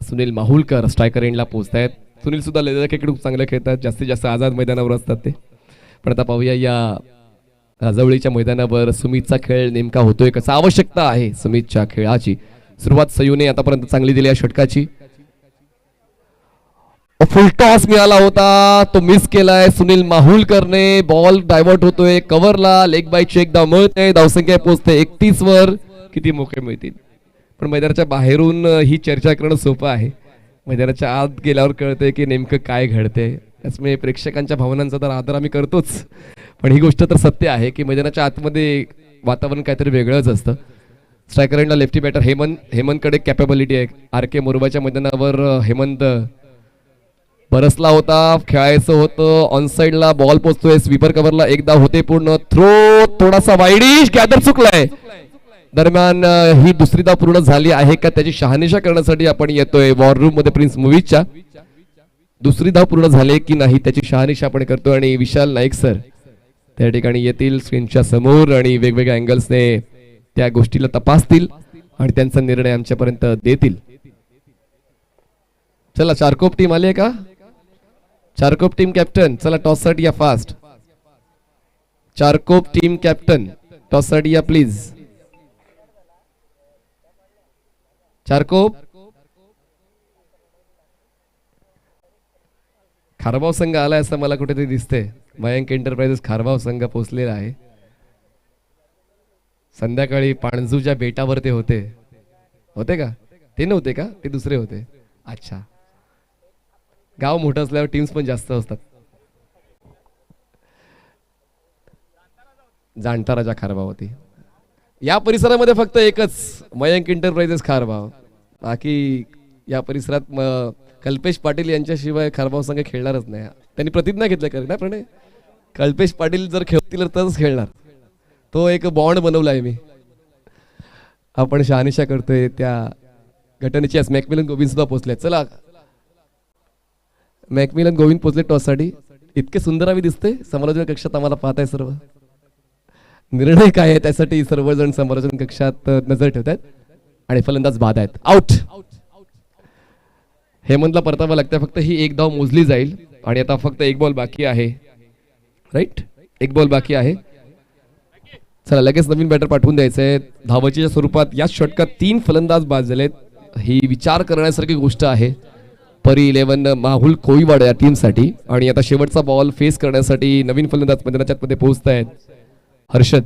सुनील माहुलकर स्ट्रायकर एंडला पोहोचतायत. सुनील सुद्धा लेदर क्रिकेट खूप चांगलं खेळतात, जास्तीत जास्त आझाद मैदानावर असतात ते. पण आता पाहूया या जवळीच्या मैदानावर सुमितचा खेळ नेमका होतोय कसा. आवश्यकता आहे सुमितच्या खेळाची. सुरुवात सयूने आतापर्यंत चांगली दिली आहे षटकाची. फुल टॉस मिळाला होता तो मिस केलाय सुनील माहुलकरने. बॉल डायव्हर्ट होतोय कव्हरला. लेग बाय चेक धाव मिळते, धावसंख्या पोहोचते 31 वर. किती मोके मिळतील पण मैदानाच्या बाहेरून ही चर्चा करणं सोपं आहे, मैदानाच्या आत गेल्यावर कळतंय की नेमकं काय घडतंय. त्यामुळे प्रेक्षकांच्या भावनांचा तर आदर आम्ही करतोच, पण ही गोष्ट तर सत्य आहे की मैदानाच्या आतमध्ये वातावरण काहीतरी वेगळंच असतं. स्ट्रायकर एंडला लेफ्टी बॅटर हेमंतकडे कॅपेबिलिटी आहे. आर के मोरबाच्या मैदानावर हेमंत बरसला होता, खेळायचं होतं. ऑन साइडला बॉल पोहोचतोय, स्वीपर कव्हरला एक धाव होते पूर्ण. थ्रो थोडासा वाईडिश, गॅदर चुकलाय. दरम्यान ही दुसरी धाव पूर्ण झाली आहे का त्याची शहानिशा करण्यासाठी आपण येतोय वॉर रूम मध्ये प्रिन्स मूवीजच्या. दुसरी धाव पूर्ण झाली की नाही त्याची शहानिशा आपण करतोय आणि विशाल नाईक सर त्या ठिकाणी येतील स्क्रीनच्या समोर आणि वेगवेगळ्या अँगल्सने त्या गोष्टीला तपासतील आणि त्यांचा निर्णय आमच्यापर्यंत देतील. चला चारकोप टीम आली आहे का? चारकोप टीम कॅप्टन चला टॉस साठी या fast. Charkop team captain toss साठी या प्लीज. चारकोप खारबाव संघ आलाय असं मला कुठेतरी दिसतंय. मयंक एंटरप्राइजेस खारबाव संघ पोहोचलेला आहे. संध्याकाळी पाणजूच्या बेटावर ते होते का? ते नव्हते का? ते दुसरे होते. अच्छा, गाव मोठं असल्यावर टीम्स पण जास्त असतात. जाणता राजा खारबाव होती. या परिसरामध्ये फक्त एकच मयंक एंटरप्राइजेस खारबाव, बाकी या परिसरात कल्पेश पाटील यांच्याशिवाय खारबाव संघ खेळणारच नाही. त्यांनी प्रतिज्ञा घेतली खरं ना प्रणय, कल्पेश पाटील जर खेळतील तरच खेळणार. तो एक बॉन्ड बनवला आहे मी. आपण शहानिशा करतोय त्या घटनेची. आज मॅकमिलन गोविंद सुद्धा पोहोचले. चला मॅकमिलन गोविंद पोहोचले टॉससाठी. इतके सुंदर आम्ही दिसते समालोचन कक्षात, आम्हाला पाहताय सर्व. निर्णय काय आहे त्यासाठी सर्वजण समालोचन कक्षात नजर ठेवतात. आणि फलंदाज बाद आहेत, आउट. हेमंतला परतावं लागतं. फक्त ही एक धाव मोजली जाईल आणि आता फक्त एक बॉल बाकी आहे. राईट, एक बॉल बाकी आहे. चला लगेच नवीन बॅटर पाठवून द्यायचंय. धावचीच्या स्वरूपात या षटकात 3 फलंदाज बाद झालेत. ही विचार करण्यासारखी गोष्ट आहे. परी 11 माहुल कोळीवाड या टीमसाठी. आणि आता शेवटचा बॉल फेस करण्यासाठी नवीन फलंदाज मैदानाच्या मध्ये पोहोचत आहेत. हर्षद,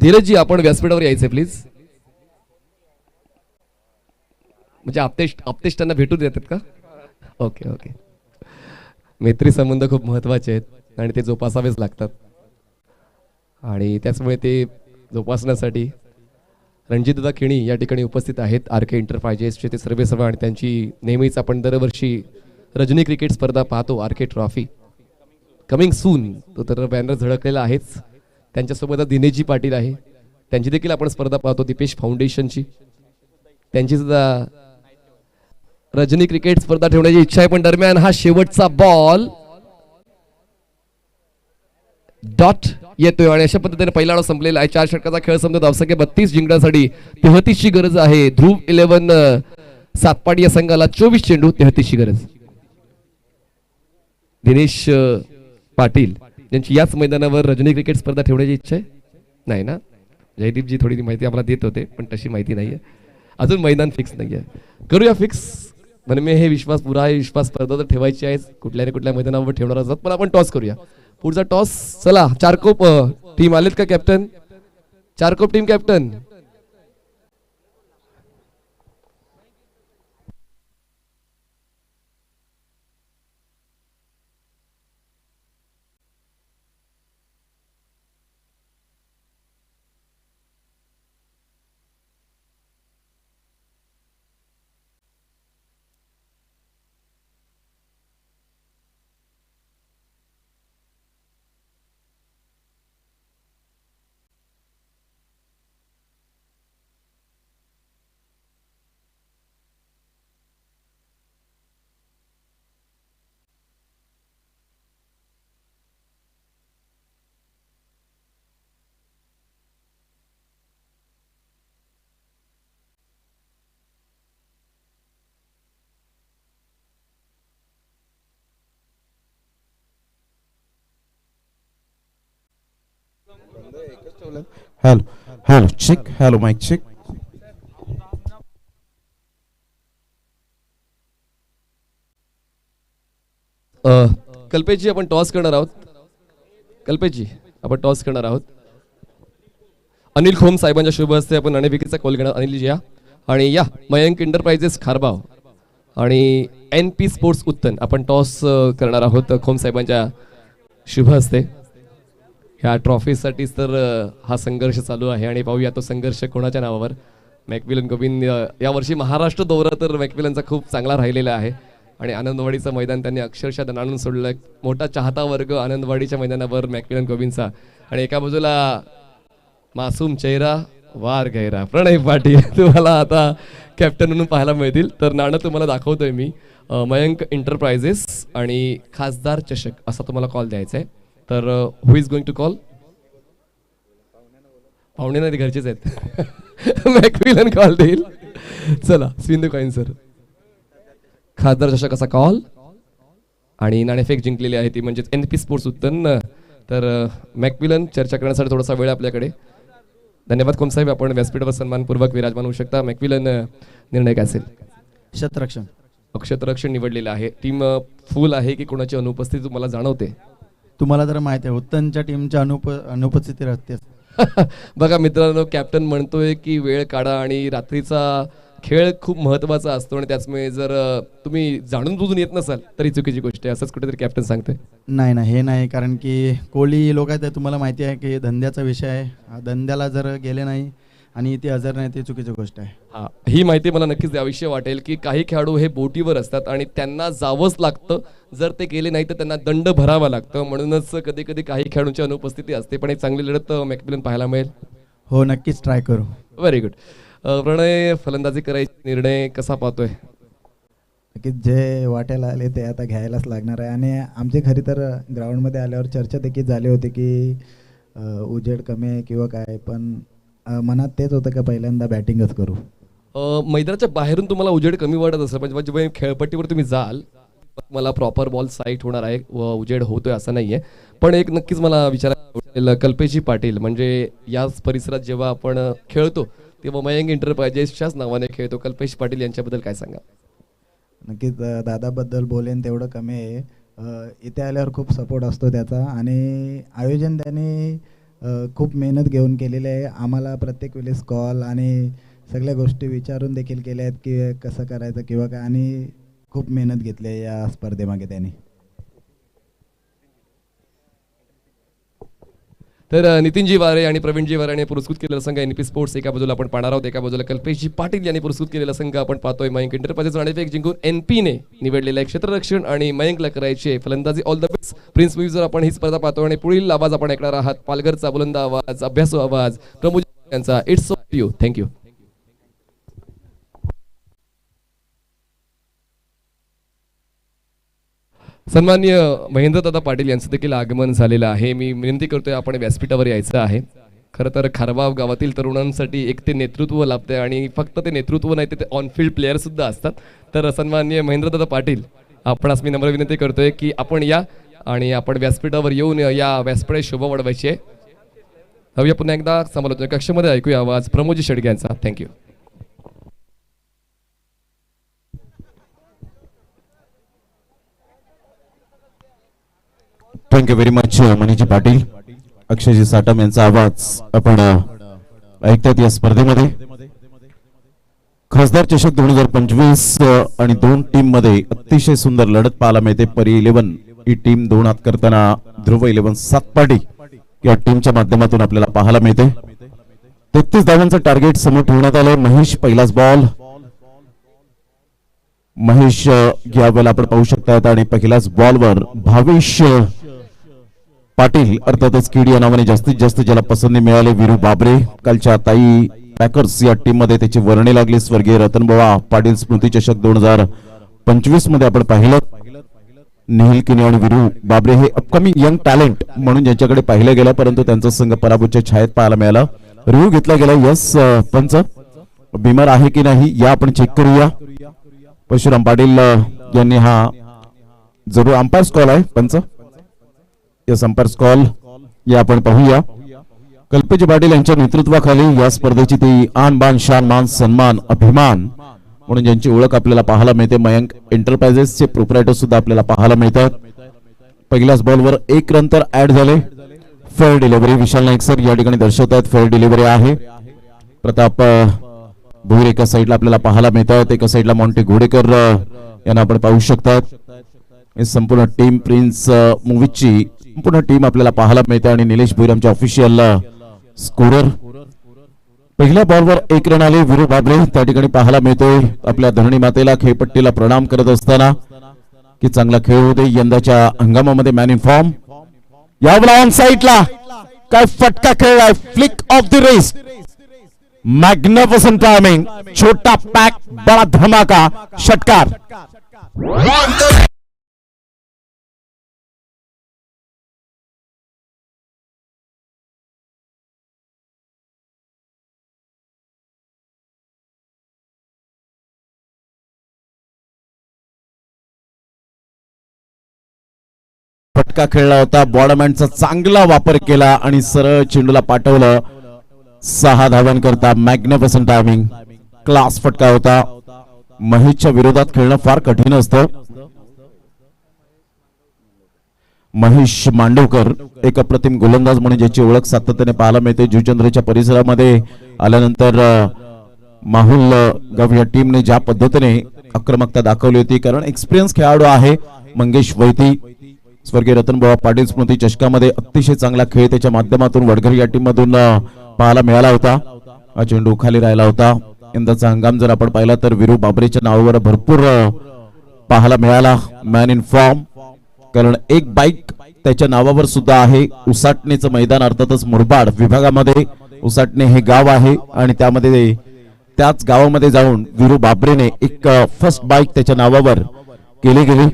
धीरजजी आपण व्यासपीठावर यायचंय प्लीज. म्हणजे आपतेश त्यांना भेटू देतात का? Okay okay. मैत्री संबंध खूप महत्वाचे आहेत आणि ते जोपासावेच लागतात. आणि त्याचमुळे ते जोपासण्यासाठी रणजितदादा खिणी या ठिकाणी उपस्थित आहेत. RK एंटरप्राइजेसचे ते सर्व आणि त्यांची नेहमीच आपण दरवर्षी रजनी क्रिकेट स्पर्धा पाहतो. RK ट्रॉफी कमिंग सून, तो तर बॅनर झळकलेला आहेच. त्यांच्यासोबत दिनेशजी पाटील आहे, त्यांची देखील आपण स्पर्धा पाहतो. दीपेश फाउंडेशनची त्यांची सुद्धा रजनी क्रिकेट स्पर्धा ठेवण्याची इच्छा आहे. पण दरम्यान हा शेवटचा बॉल डॉट येतोय आणि अशा पद्धतीने पहिला डाव संपलेला आहे. 4 षटकाचा खेळ संपतो. धावसंख्या 32 जिंकण्यासाठी 33 ची गरज आहे. ध्रुव 11 सातपाडी या संघाला 24 चेंडू 33 ची गरज. दिनेश पाटील यांची याच मैदानावर रजनी क्रिकेट स्पर्धा ठेवण्याची इच्छा आहे नाही ना? जयदीपजी थोडी माहिती आम्हाला देत होते पण तशी माहिती नाहीये अजून. मैदान फिक्स नाहीये. करूया फिक्स. म्हणजे हे विश्वास पुरा आहे. विश्वास स्पर्धा तर ठेवायची आहे. कुठल्या कुठल्या मैदानावर ठेवणार असतात. पण आपण टॉस करूया. पुढचा टॉस. चला चारकोप टीम आलेत का captain? Charkop team captain. Hello, hello, check. Hello, mic check. कल्पेशजी आपण टॉस करणार आहोत. कल्पेशजी आपण टॉस करणार आहोत. अनिल खोम साहेबांच्या शुभ हस्ते आपण नाणेफेकीचा कॉल घेणार. अनिलजी या. आणि या मयंक एंटरप्राइजेस खारबाव आणि NP स्पोर्ट्स उत्तन आपण टॉस करणार आहोत खोम साहेबांच्या शुभ हस्ते. ह्या ट्रॉफीसाठीच तर हा संघर्ष चालू आहे आणि पाहूया तो संघर्ष कोणाच्या नावावर. मॅकमिलन गोविंद यावर्षी महाराष्ट्र दौरा तर मॅकमिलनचा खूप चांगला राहिलेला आहे आणि आनंदवाडीचं मैदान त्यांनी अक्षरशः दणाणून सोडलं. मोठा चाहता वर्ग आनंदवाडीच्या मैदानावर मॅकमिलन गोविंदचा. आणि एका बाजूला मासूम चेहरा वार गैरा प्रणय पाटील तुम्हाला आता कॅप्टन म्हणून पाहायला मिळतील. तर नाणं तुम्हाला दाखवतोय मी. मयंक एंटरप्राइजेस आणि खासदार चषक असा तुम्हाला कॉल द्यायचा आहे. तर हु इज गोइंग टू कॉल? पाहुणे नाही, घरचेच आहेत. मॅकमिलन कॉल देईल. चला स्पिन द कॉइन सर. खासदार चषकाचा कॉल आणि नाणेफेक जिंकलेली आहे ती म्हणजेच NP स्पोर्ट्स उत्तन. तर मॅकमिलन चर्चा करण्यासाठी थोडासा वेळ आपल्याकडे. धन्यवाद खोम साहेब. आपण व्यासपीठावर सन्मानपूर्वक विराजमान होऊ शकता. मॅकमिलन निर्णय काय असेल? क्षेत्ररक्षण. क्षेत्ररक्षण निवडलेलं आहे. टीम फुल आहे की कोणाची अनुपस्थिती तुम्हाला जाणवते? तुम्हाला जर माहिती आहे उत्तनच्या टीमच्या अनुपस्थिती राहते. बघा मित्रांनो, कॅप्टन म्हणतोय की वेळ काढा आणि रात्रीचा खेळ खूप महत्वाचा असतो आणि त्याचमुळे जर तुम्ही जाणून बुजून येत नसाल तरी चुकीची गोष्ट आहे असंच कुठेतरी कॅप्टन सांगतोय. नाही नाही हे नाही, कारण की कोहली लोक आहेत तुम्हाला माहिती आहे की धंद्याचा विषय आहे. धंद्याला जर गेले नाही आणि ती हजर नाही, ती चुकीची गोष्ट आहे. हा, ही माहिती मला नक्कीच द्यावीशी वाटेल की काही खेळाडू हे बोटीवर असतात आणि त्यांना जावंच लागतं. जर ते गेले नाही तर त्यांना दंड भरावा लागतं. म्हणूनच कधी कधी काही खेळाडूंची अनुपस्थिती असते. पण एक चांगली लढत मॅकमिलन पाहायला मिळेल. हो, नक्कीच ट्राय करू. Very good. प्रणय, फलंदाजी करायचा निर्णय कसा पाहतोय? नक्कीच जे वाट्याला आले ते आता घ्यायलाच लागणार आहे. आणि आमची खरी तर ग्राउंडमध्ये आल्यावर चर्चा देखील झाली होती की उजेड कमी आहे किंवा काय, पण मनात तेच होतं का पहिल्यांदा बॅटिंगच करू. मैदानाच्या बाहेरून तुम्हाला उजेड कमी वाटत असेल, म्हणजे जेव्हा खेळपट्टीवर तुम्ही जाल मला प्रॉपर बॉल साईट होणार आहे व उजेड होतोय असं नाहीये. पण एक नक्कीच मला विचारायला कल्पेशी पाटील, म्हणजे याच परिसरात जेव्हा आपण खेळतो तेव्हा मयंक एंटरप्राइजेसच्याच नावाने खेळतो. कल्पेश पाटील यांच्याबद्दल काय सांगा? नक्कीच दादाबद्दल बोलेन तेवढं कमी आहे. इथे आल्यावर खूप सपोर्ट असतो त्याचा आणि आयोजन त्याने खूप मेहनत घेऊन केलेली आहे. आम्हाला प्रत्येक वेळेस कॉल आणि सगळ्या गोष्टी विचारून देखील केल्या आहेत की कसं करायचं किंवा काय, आणि खूप मेहनत घेतली आहे या स्पर्धेमागे त्यांनी. तर नितीनजी वारे आणि प्रवीणजी वारे यांनी पुरस्कृत केलेला संघ NP स्पोर्ट्स एका बाजूला आपण पाहणार आहोत, एका बाजूला कल्पेशजी पाटील यांनी पुरस्कृत केलेला संघ आपण पाहतोय. मयंक एंटरप्राइजेस नाणेफेक जिंकून NPने निवडलेलं आहे क्षेत्ररक्षण आणि मयंकला करायची फलंदाजी. ऑल द बेस्ट प्रिन्स म्युझर. आपण ही स्पर्धा पाहतोय आणि पुढील आवाज आपण ऐकणार आहात पालघरचा बुलंद आवाज, अभ्यासू आवाज, प्रमोद यांचा. It's of you. थँक्यू. सन्माननीय महेंद्रदादा पाटील यांचं देखील आगमन झालेलं आहे. मी विनंती करतोय आपण व्यासपीठावर यायचं आहे. खरं तर खारबाव गावातील तरुणांसाठी एक ते नेतृत्व लाभते आणि फक्त ते नेतृत्व नाही ते ऑनफिल्ड प्लेयर सुद्धा असतात. तर सन्माननीय महेंद्रदादा पाटील, आपणास मी नम्र विनंती करतोय की आपण या आणि आपण व्यासपीठावर येऊन या व्यासपीठाची शोभा वाढवायची आहे. हवी पुन्हा एकदा समालोचना कक्षामध्ये ऐकूया आवाज प्रमोदजी शेडगे यांचा. Thank you. Thank you very much Maniji Patil. Akshayji Satam यांचा आवाज आपण ऐकतात या स्पर्धेमध्ये. खासदार चषक 2025 आणि दोन टीम मध्ये अतिशय सुंदर लढत पाहायला मिळते. परी 11 ही टीम 2 हात करताना ध्रुव 11 सातपाटी या टीमच्या माध्यमातून आपल्याला पाहायला मिळते. 33 धावांचं टार्गेट समोर ठेवण्यात आलंय. महेश पहिलाच बॉल. महेश यावेळेला आपण पाहू शकतात आणि पहिल्याच बॉलवर भावेश पाटील अर्थातच किडी या नावाने जास्तीत जास्त ज्याला पसंती मिळाली वीरू बाबरे. कालच्या ताई पॅकर्स या टीम मध्ये त्याची वर्णी लागली. स्वर्गीय रतनबुवा पाटील स्मृती चषक 2025 मध्ये आपण पाहिलं निहिल किनी आणि वीरू बाबरे हे अपकमिंग यंग टॅलेंट म्हणून ज्यांच्याकडे पाहिलं गेलं, परंतु त्यांचा संघ पराभूतच्या छायेत पाहायला मिळाला. रिव्ह्यू घेतला गेला. यस पंच बिमार आहे की नाही या आपण चेक करूया. परशुराम पाटील यांनी हा जरूर अंपायर्स कॉल आहे पंच. यस अंपायर्स कॉल या आपण पाहूया. कल्पेजी पाटील यांच्या नेतृत्वाखाली या स्पर्धेची ती आन बान शान मान सन्मान अभिमान म्हणून ज्यांची ओळख आपल्याला पाहायला मिळते. मयंक एंटरप्राइजेसचे प्रोप्रायटर सुद्धा आपल्याला पाहायला मिळतात. पहिल्याच बॉलवर 1 रन तर ऍड झाले. फेअर डिलिव्हरी विशाल नाईक सर या ठिकाणी दर्शवतात. फेअर डिलिव्हरी आहे. प्रताप भोईर एका साईडला आपल्याला पाहायला मिळतात. एका साईडला मॉन्टी घोडेकर यांना आपण पाहू शकतात. संपूर्ण टीम प्रिन्स मूवीची संपूर्ण टीम आपल्याला पाहायला मिळते आणि निलेश भोईर आमच्या ऑफिशियल स्कोरर. पहिल्या बॉलवर 1 रन आले. वीरू बाबरे त्या ठिकाणी पाहायला मिळतोय आपल्या धरणी मातेला खेळपट्टीला प्रणाम करत असताना की चांगला खेळ होते यंदाच्या हंगामामध्ये. मॅन इन फॉर्म यावेळेला ऑन साईडला काय फटका खेळलाय. Flick of the rest. Magnificent timing. छोटा पैक बड़ा धमाका षटकार. फटका खेळला होता. बॉडमॅनचा चांगला वापर केला आणि सरळ चेंडूला पाठवलं. 6 धावांकरता मॅग्निफिसेंट टायमिंग. क्लास फटका होता. महेशच्या विरोधात खेळणं फार कठीण असतं. महेश मांडवकर एक अप्रतिम गोलंदाज म्हणून ज्याची ओळख सातत्याने पाहायला मिळते. जुचंद्रच्या परिसरामध्ये आल्यानंतर माहुल गाव या टीमने ज्या पद्धतीने आक्रमकता दाखवली होती, कारण एक्सपिरियन्स खेळाडू आहे मंगेश वैती. स्वर्गीय रतनबुवा पाटील स्मृती चषकामध्ये अतिशय चांगला खेळ त्याच्या माध्यमातून वडघर या टीम मधून पाहायला मिळाला होता. हा चेंडू खाली राहिला होता. यंदाचा हंगाम जर आपण पाहिला तर वीरू बाबरेच्या नावावर भरपूर पाहायला मिळाला. मॅन इन फॉर्म, कारण एक बाईक त्याच्या नावावर सुद्धा आहे. उसाटणेचं मैदान अर्थातच मुरबाड विभागामध्ये उसाटणे हे गाव आहे आणि त्यामध्ये त्याच गावामध्ये जाऊन वीरू बाबरेने एक फर्स्ट बाईक त्याच्या नावावर केली गेली.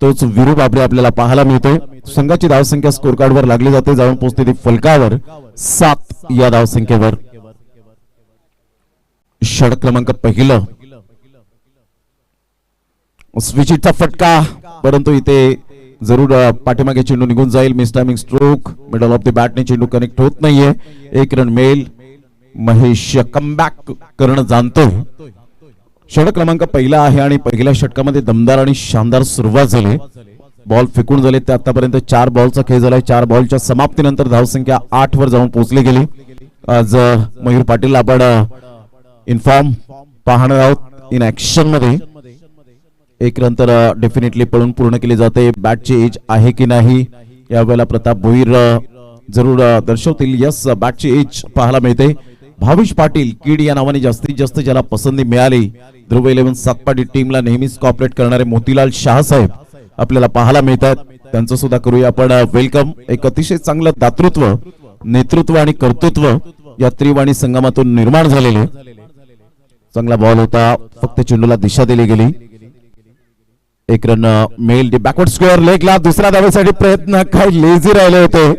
तोच वीरू बाबरे आपल्याला पाहायला मिळतोय. संघाची धावसंख्या स्कोर कार्ड वर लागली जाते, जाऊन पोहोचते ती फलकावर 7 या धावसंख्येवर. षटक क्रमांक पहिलं, स्विचिटचा फटका, परंतु इथे जरूर पाठीमागे चेंडू निघून जाईल. Miss timing stroke, middle off the बॅटने चेंडू कनेक्ट होत नाहीये. 1 रन मिळेल. महेश कमबॅक करणं जाणतोय. षटक क्रमांक पहिला आहे आणि पहिल्या षटकामध्ये दमदार आणि शानदार सुरुवात झाली. बॉल फेकून झाले ते आतापर्यंत 4 बॉलचा खेळ झालाय. 4 बॉलच्या समाप्तीनंतर धावसंख्या 8 वर जाऊन पोहोचली गेली. आज मयूर पाटील आपण इन्फॉर्म पाहणार आहोत इन ऍक्शन मध्ये. 1 रन तर डेफिनेटली पळून पूर्ण केली जाते. बॅटची एज आहे की नाही यावेळेला प्रताप भोईर जरूर दर्शवतील. यस, बॅटची एज पाहायला मिळते. भावेश पाटील कीड या नावाने जास्तीत जास्त ज्याला पसंती मिळाली. ध्रुव 11 सातपाटी टीमला नेहमीच कॉपरेट करणारे मोतीलाल शाह साहेब आपल्याला पाहायला मिळतात. त्यांचं सुद्धा करूया आपण वेलकम. एक अतिशय चांगलं दातृत्व, नेतृत्व आणि कर्तृत्व या त्रिवाणी संगमातून निर्माण झालेले. चांगला बॉल होता, फक्त चेंडूला दिशा दिली गेली. 1 रन मिळेल. बॅकवर्ड स्क्वेअर लेगला दुसऱ्या धावेसाठी प्रयत्न, काय लेझी राहिले होते.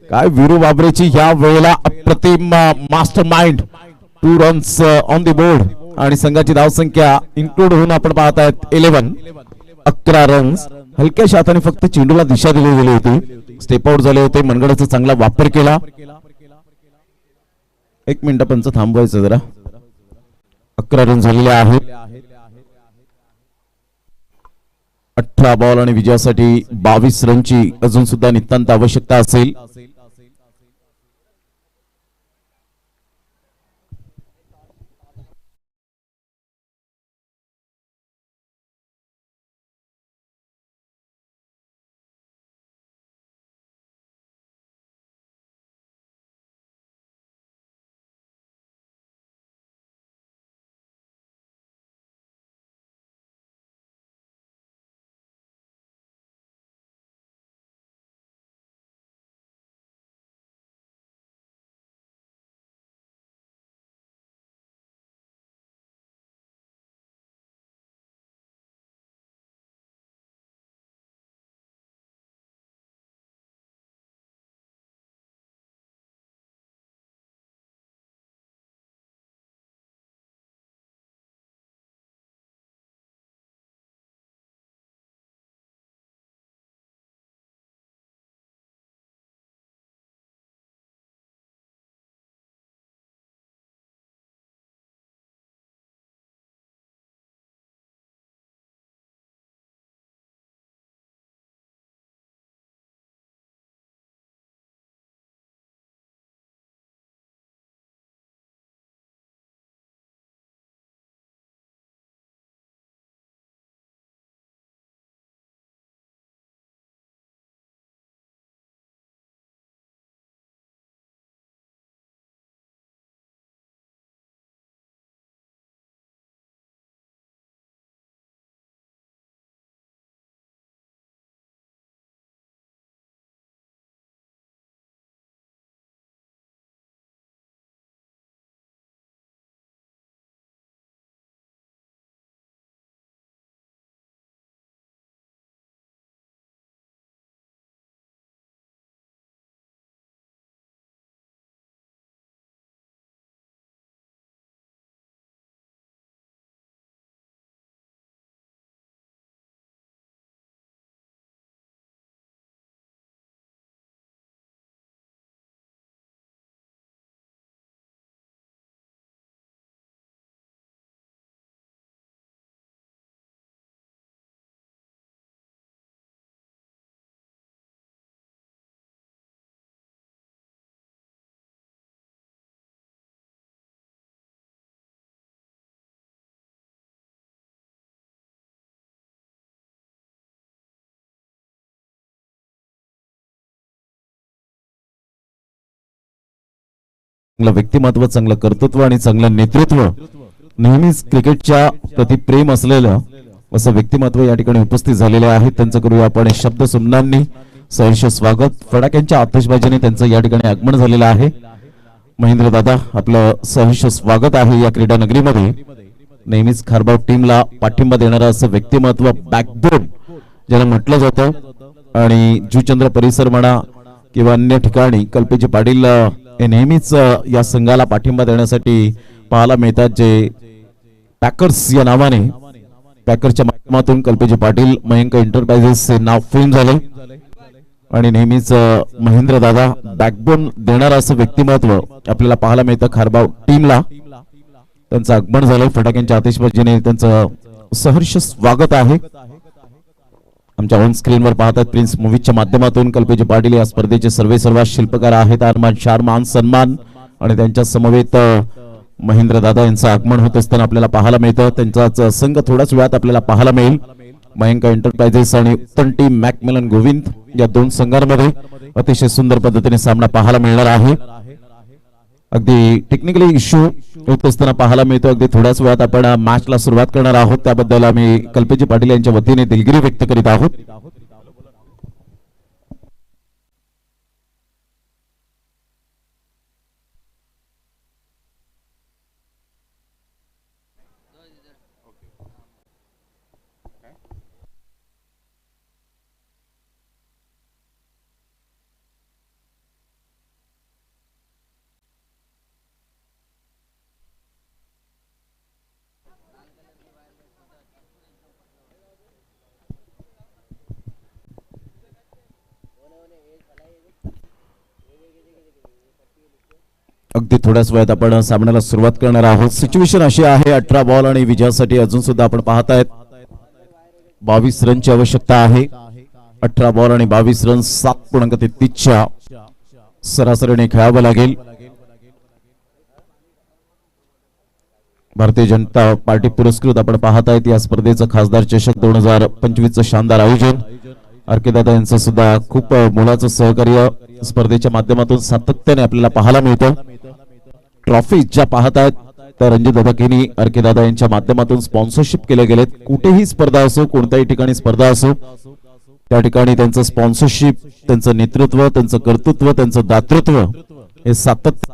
काय वीरू बाबरेची या वेळेला अप्रतिम master mind. 2 runs on the board आणि संघाची धावसंख्या इन्क्लूड होऊन आपण पाहत आहेत 11 रन्स. हलक्याशा हाताने फक्त चेंडूला दिशा दिली गेली होती. स्टेप आउट झाले होते. मनगडाचा चांगला वापर केला. 1 मिनिट पंच थांबवायचं जरा. 11 रन झालेले आहेत. 18 बॉल आणि विजयासाठी 22 रनची अजून सुद्धा नितांत आवश्यकता असेल. चांगलं व्यक्तिमत्व, चांगलं कर्तृत्व आणि चांगलं नेतृत्व, नेहमीच क्रिकेटच्या प्रति प्रेम असलेलं असं व्यक्तिमत्व या ठिकाणी उपस्थित झालेले आहेत. त्यांचं करूया आपण शब्द सुमनांनी सहर्ष स्वागत. फटाक्यांच्या आतिषबाजीने त्यांचं या ठिकाणी आगमन झालेलं आहे. महेंद्र दादा, आपलं सहर्ष स्वागत आहे या क्रीडा नगरीमध्ये. नेहमीच खारबाव टीमला पाठिंबा देणारं असं व्यक्तिमत्व, बॅकबोन ज्याला म्हटलं जातं, आणि जुचंद्र परिसर म्हणा किंवा अन्य ठिकाणी कल्पेजी पाटील हे नेहमीच या संघाला पाठिंबा देण्यासाठी पाहायला मिळतात. जे पॅकर्स या नावाने, पॅकरच्या माध्यमातून कल्पेजी पाटील मयंक एंटरप्राइजेस हे नाव फेम झाले आणि नेहमीच महेंद्र दादा बॅकबोन देणारं असं व्यक्तिमत्व आपल्याला पाहायला मिळतं खारबाव टीमला. त्यांचं आगमन झालं. फटाक्यांच्या आतिषबाजीने त्यांचं सहर्ष स्वागत आहे. आमच्या ऑन स्क्रीनवर पाहतात प्रिन्स मूवीजच्या माध्यमातून कल्पेजी पाटील या स्पर्धेचे सर्वात शिल्पकार आहेत. अरमान शारमान सन्मान आणि त्यांच्या समवेत महेंद्र दादा यांचं आगमन होत असताना आपल्याला पाहायला मिळतं. त्यांचाच संघ थोड्याच वेळात आपल्याला पाहायला मिळेल. मयंक एंटरप्राइजेस आणि उत्तम टीम मॅकमिलन गोविंद या दोन संघांमध्ये अतिशय सुंदर पद्धतीने सामना पाहायला मिळणार आहे. अगदी टेक्निकली इश्यू होत असताना पाहायला मिळतो. अगदी थोड्याच वेळात आपण मॅचला सुरुवात करणार आहोत. त्याबद्दल आम्ही कल्पेजी पाटील यांच्या वतीने दिलगिरी व्यक्त करीत आहोत. अगदी थोड्याच वेळात आपण सामन्याला सुरुवात करणार आहोत. सिच्युएशन अशी आहे, 18 बॉल आणि विजयासाठी अजून सुद्धा आपण पाहतायत 22 रनची आवश्यकता आहे. 18 बॉल आणि 22 रन 7.33च्या सरासरीने खेळावं लागेल. भारतीय जनता पार्टी पुरस्कृत आपण पाहतायत या स्पर्धेचं खासदार चषक 2025चं शानदार आयोजन. अर्केदादा यांचं सुद्धा खूप मोलाचं सहकार्य स्पर्धेच्या माध्यमातून सातत्याने आपल्याला पाहायला मिळतं. ट्रॉफी ज्या पाहतायत त्या रणजित दादा केनी, अर्केदादा यांच्या माध्यमातून स्पॉन्सरशिप केले गेलेत. कुठेही स्पर्धा असो, कोणत्याही ठिकाणी स्पर्धा असो, त्या ठिकाणी त्यांचं स्पॉन्सरशिप, त्यांचं नेतृत्व, त्यांचं कर्तृत्व, त्यांचं दातृत्व हे सातत्य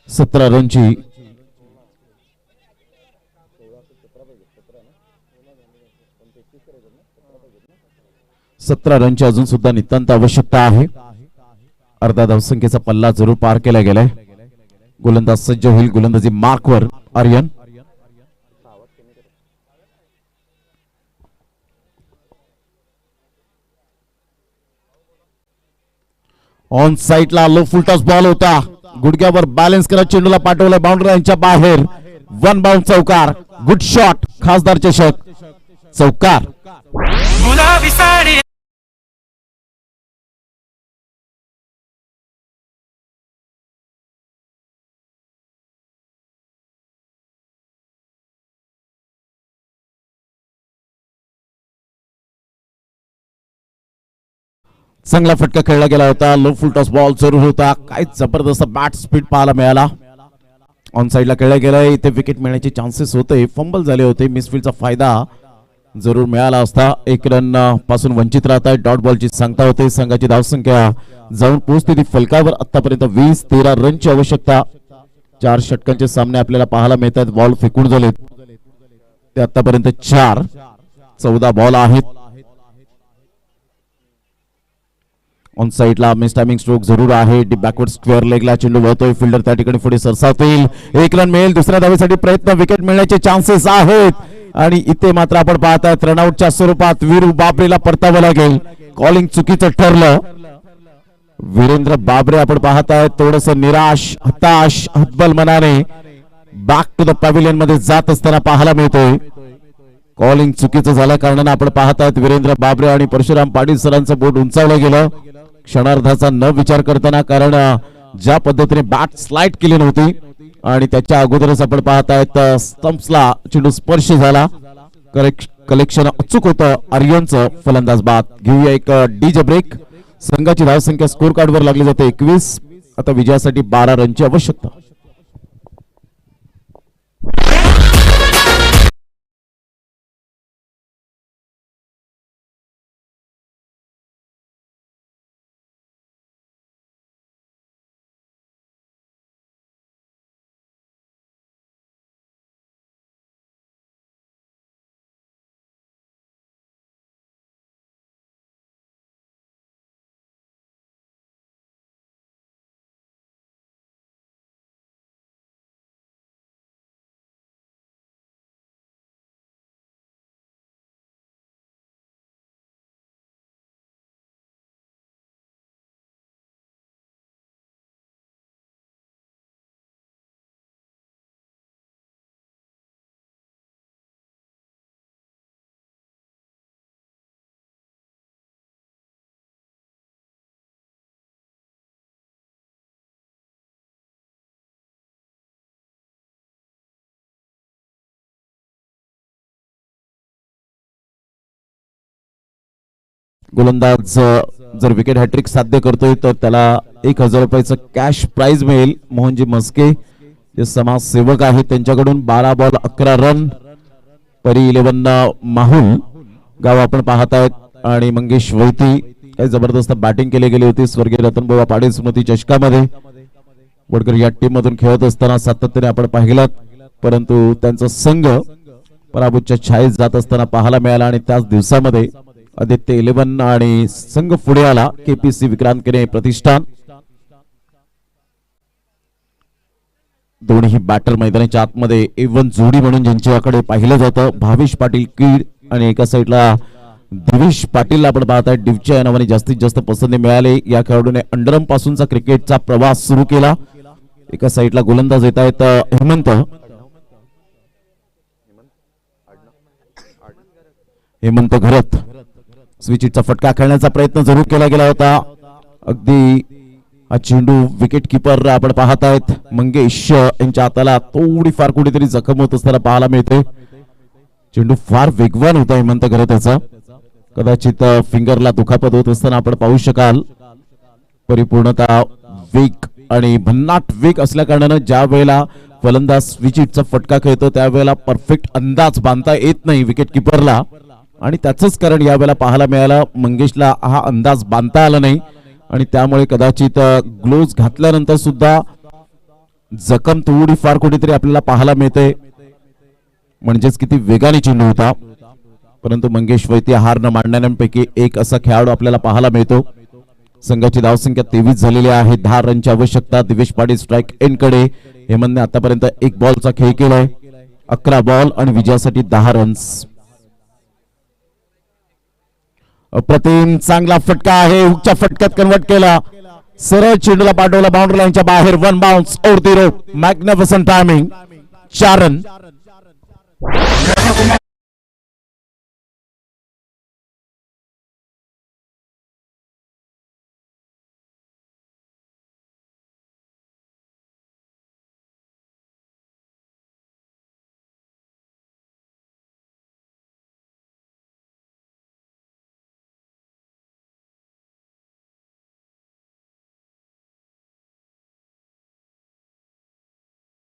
17 रनची 17 रनची अजून सुद्धा नितांत आवश्यकता आहे. अर्धा धावसंख्येचा पल्ला जरूर पार केला गेलाय. गोलंदाज सज्ज होईल. गोलंदाजी मार्कवर आर्यन. ऑन साइडला लो फुल टॉस बॉल होता. गुडघ्यावर बॅलन्स करत चेंडूला पाठवलं बाउंड्री लाईनच्या बाहेर. वन बाउंड चौकार. Good shot. खासदार चषक चौकार. चांगला फटका खेळला गेला होता. लो फुल टॉस बॉल जरूर होता. काय जबरदस्त बॅट स्पीड पाहायला मिळाला. ऑन साइडला खेळला गेलाय. इथे विकेट मिळण्याचे चान्सेस होते. फंबल झाले होते. मिसफील्डचा फायदा जरूर मिळाला असता. 1 रन पासून वंचित राहत आहे. डॉट बॉलची सांगता होते. संघाची धावसंख्या जाऊन पोहोचते ती फलकावर. आतापर्यंत 20-13 रनची आवश्यकता. 4 षटकांचे सामने आपल्याला पाहायला मिळतात. बॉल फेकून झालेत ते आतापर्यंत 4. 14 बॉल आहेत. ऑन साइडला मिस टायमिंग स्ट्रोक जरूर आहे. डीप बॅकवर्ड स्क्वेअर लेगला चेंडू वळतोय. फिल्डर त्या ठिकाणी पुढे सरसावतील. 1 रन मिळेल. दुसऱ्या धावेसाठी प्रयत्न. विकेट मिळण्याचे चान्सेस आहेत. आणि इथे मात्र आपण पाहतायत रनआउटच्या स्वरूपात वीरू बाबरेला परतावं लागेल. कॉलिंग चुकीचं ठरलं. वीरेंद्र बाबरे आपण पाहतायत थोडस निराश, हताश, हतबल मनाने बॅक टू द पॅव्हिलियन मध्ये जात असताना पाहायला मिळतोय. कॉलिंग चुकीचं झाल्या कारणाने आपण पाहतायत वीरेंद्र बाबरे आणि परशुराम पाटील सरांचं बोट उंचावलं गेलं क्षणार्धाचा न विचार करताना. कारण ज्या पद्धतीने बॅट स्लाइड केली नव्हती आणि त्याच्या अगोदरच आपण पाहतायत स्टंप्सला चेंडू स्पर्श झाला. कलेक्शन अचूक होतं आर्यनचं. फलंदाज बाद. घेऊया एक डीजे ब्रेक. संघाची धावसंख्या स्कोर कार्डवर लागली जाते 21. आता विजयासाठी 12 रनची आवश्यकता. गोलंदाज जर विकेट हॅट्रिक साध्य करतोय तर त्याला 1000 रुपयाचं कॅश प्राइज मिळेल. मोहनजी मस्के जे समाजसेवक आहेत त्यांच्याकडून 12 बॉल 11 रन. परी 11 माहुल गाव आपण पाहतायत आणि मंगेश वैती काही जबरदस्त बॅटिंग केली गेली होती स्वर्गीय रतनबाबा पाटील स्मृती चषकामध्ये. वडकर या टीम मधून खेळत असताना सातत्याने आपण पाहिलं परंतु त्यांचा संघ पराभूतच्या छायेत जात असताना पाहायला मिळाला. आणि त्याच दिवसामध्ये आदित्य 11 आणि संघ पुढे आला. केपीसी विक्रांत केने प्रतिष्ठान. दोन्ही बॅटर मैदानाच्या आतमध्ये A1 जोडी म्हणून ज्यांच्याकडे पाहिलं जातं भावेश पाटील कीड आणि एका साईडला दिवेश पाटील आपण पाहताय डिवच्या या नावाने जास्तीत जास्त पसंती मिळाले. या खेळाडूने अंडरम पासूनचा क्रिकेटचा प्रवास सुरू केला. एका साईडला गोलंदाज येत आहेत हेमंत घरत. स्विचिटचा फटका खेळण्याचा प्रयत्न जरूर केला गेला होता. अगदी हा चेंडू विकेट किपर आपण पाहतायत मंगेश यांच्या हाताला थोडीफार कुठेतरी जखम होत असताना पाहायला मिळते. चेंडू फार वेगवान होता हेमंत घरतचा. कदाचित फिंगरला दुखापत होत असताना आपण पाहू शकाल. परिपूर्णता वेग आणि भन्नाट वेग असल्या कारणानं ज्या वेळेला फलंदाज स्विचिटचा फटका खेळतो त्यावेळेला परफेक्ट अंदाज बांधता येत नाही विकेट किपरला. आणि त्याचंच कारण यावेळेला पाहायला मिळालं मंगेशला हा अंदाज बांधता आला नाही आणि त्यामुळे कदाचित ग्लोव्ज घातल्यानंतर सुद्धा जखम थोडी फार कुठेतरी आपल्याला पाहायला मिळते, म्हणजेच किती वेगाने चेंडू होता, परंतु मंगेश वैती हार न मांडणाऱ्यांपैकी एक असा खेळाडू आपल्याला पाहायला मिळतो. संघाची धावसंख्या 23 झालेली आहे. 10 रनची आवश्यकता. दिवेश पाटील स्ट्राईक एंड कडे. हेमंतने आतापर्यंत एक बॉलचा खेळ केलाय. 11 बॉल आणि विजयासाठी 10 रन्स. अप्रतिम चांगला फटका आहे. हुकच्या फटक्यात कन्वर्ट केला. सरळ चेंडूला पाठवला बाउंड्री लाईनच्या बाहेर. 1 bounce over the rope. Magnificent timing. 4 run.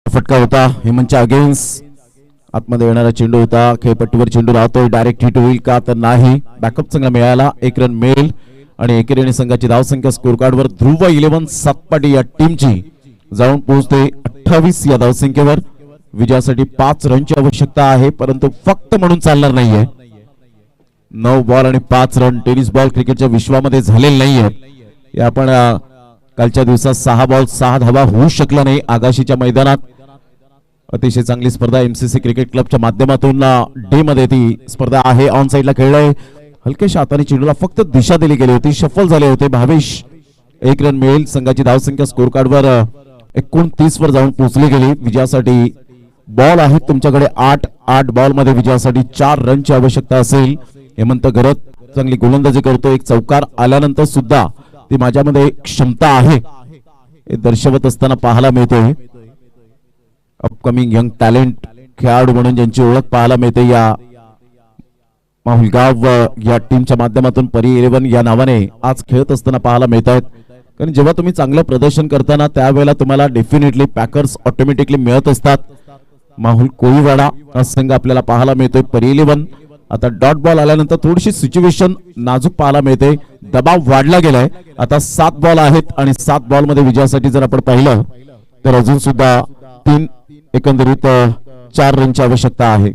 फटका होता हेमंतच्या अगेन्स्ट. आतमध्ये येणारा चेंडू होता. खेळपट्टीवर चेंडू राहतोय. डायरेक्ट हिट होईल का तर नाही. बॅकअप चांगला मिळाला. 1 रन मिळेल आणि एकेरीने संघाची धावसंख्या स्कोर कार्डवर ध्रुव 11 सातपाटी या टीमची जाऊन पोहोचते 28 या धावसंख्येवर. विजयासाठी 5 रनची आवश्यकता आहे, परंतु फक्त म्हणून चालणार नाहीये. 9 बॉल आणि 5 रन टेनिस बॉल क्रिकेटच्या विश्वामध्ये झालेले नाहीये. हे आपण कालच्या दिवसात 6 बॉल 6 धावा होऊ शकला नाही आगाशीच्या मैदानात. अतिशय चांगली स्पर्धा एमसीसी क्रिकेट क्लबच्या माध्यमातून डे मध्ये ती स्पर्धा आहे. ऑन साइडला खेळलाय. हलक्याशा हाताने चेंडूला फक्त दिशा दिली गेली होती. शफल झाले होते. भावेश 1 रन मिळेल. संघाची धावसंख्या स्कोर कार्डवर 29 वर जाऊन पोहोचली गेली. विजयासाठी बॉल आहेत तुमच्याकडे 8 बॉल मध्ये विजयासाठी 4 रनची आवश्यकता असेल. हेमंत घरत चांगली गोलंदाजी करतो. एक चौकार आल्यानंतर सुद्धा ती माझ्यामध्ये क्षमता आहे हे दर्शवत असताना पाहायला मिळतोय. अपकमिंग यंग टॅलेंट खेळाडू म्हणून ज्यांची ओळख पाहायला मिळते या माहुलगाव या टीमच्या माध्यमातून परी 11 या नावाने आज खेळत असताना पाहायला मिळत आहेत. कारण जेव्हा तुम्ही चांगलं प्रदर्शन करताना त्यावेळेला तुम्हाला डेफिनेटली पॅकर्स ऑटोमॅटिकली मिळत असतात. माहुल कोळीवाडा हा संघ आपल्याला पाहायला मिळतोय. परी 11 आता डॉट बॉल आल्यानंतर थोडीशी सिच्युएशन नाजूक पाहायला मिळते. दबाव वाढला गेलाय. आता 7 बॉल आहेत आणि 7 बॉल मध्ये विजयासाठी जर आपण पाहिलं तर अजून सुद्धा 3 एकंदरीत 4 रनची आवश्यकता आहे.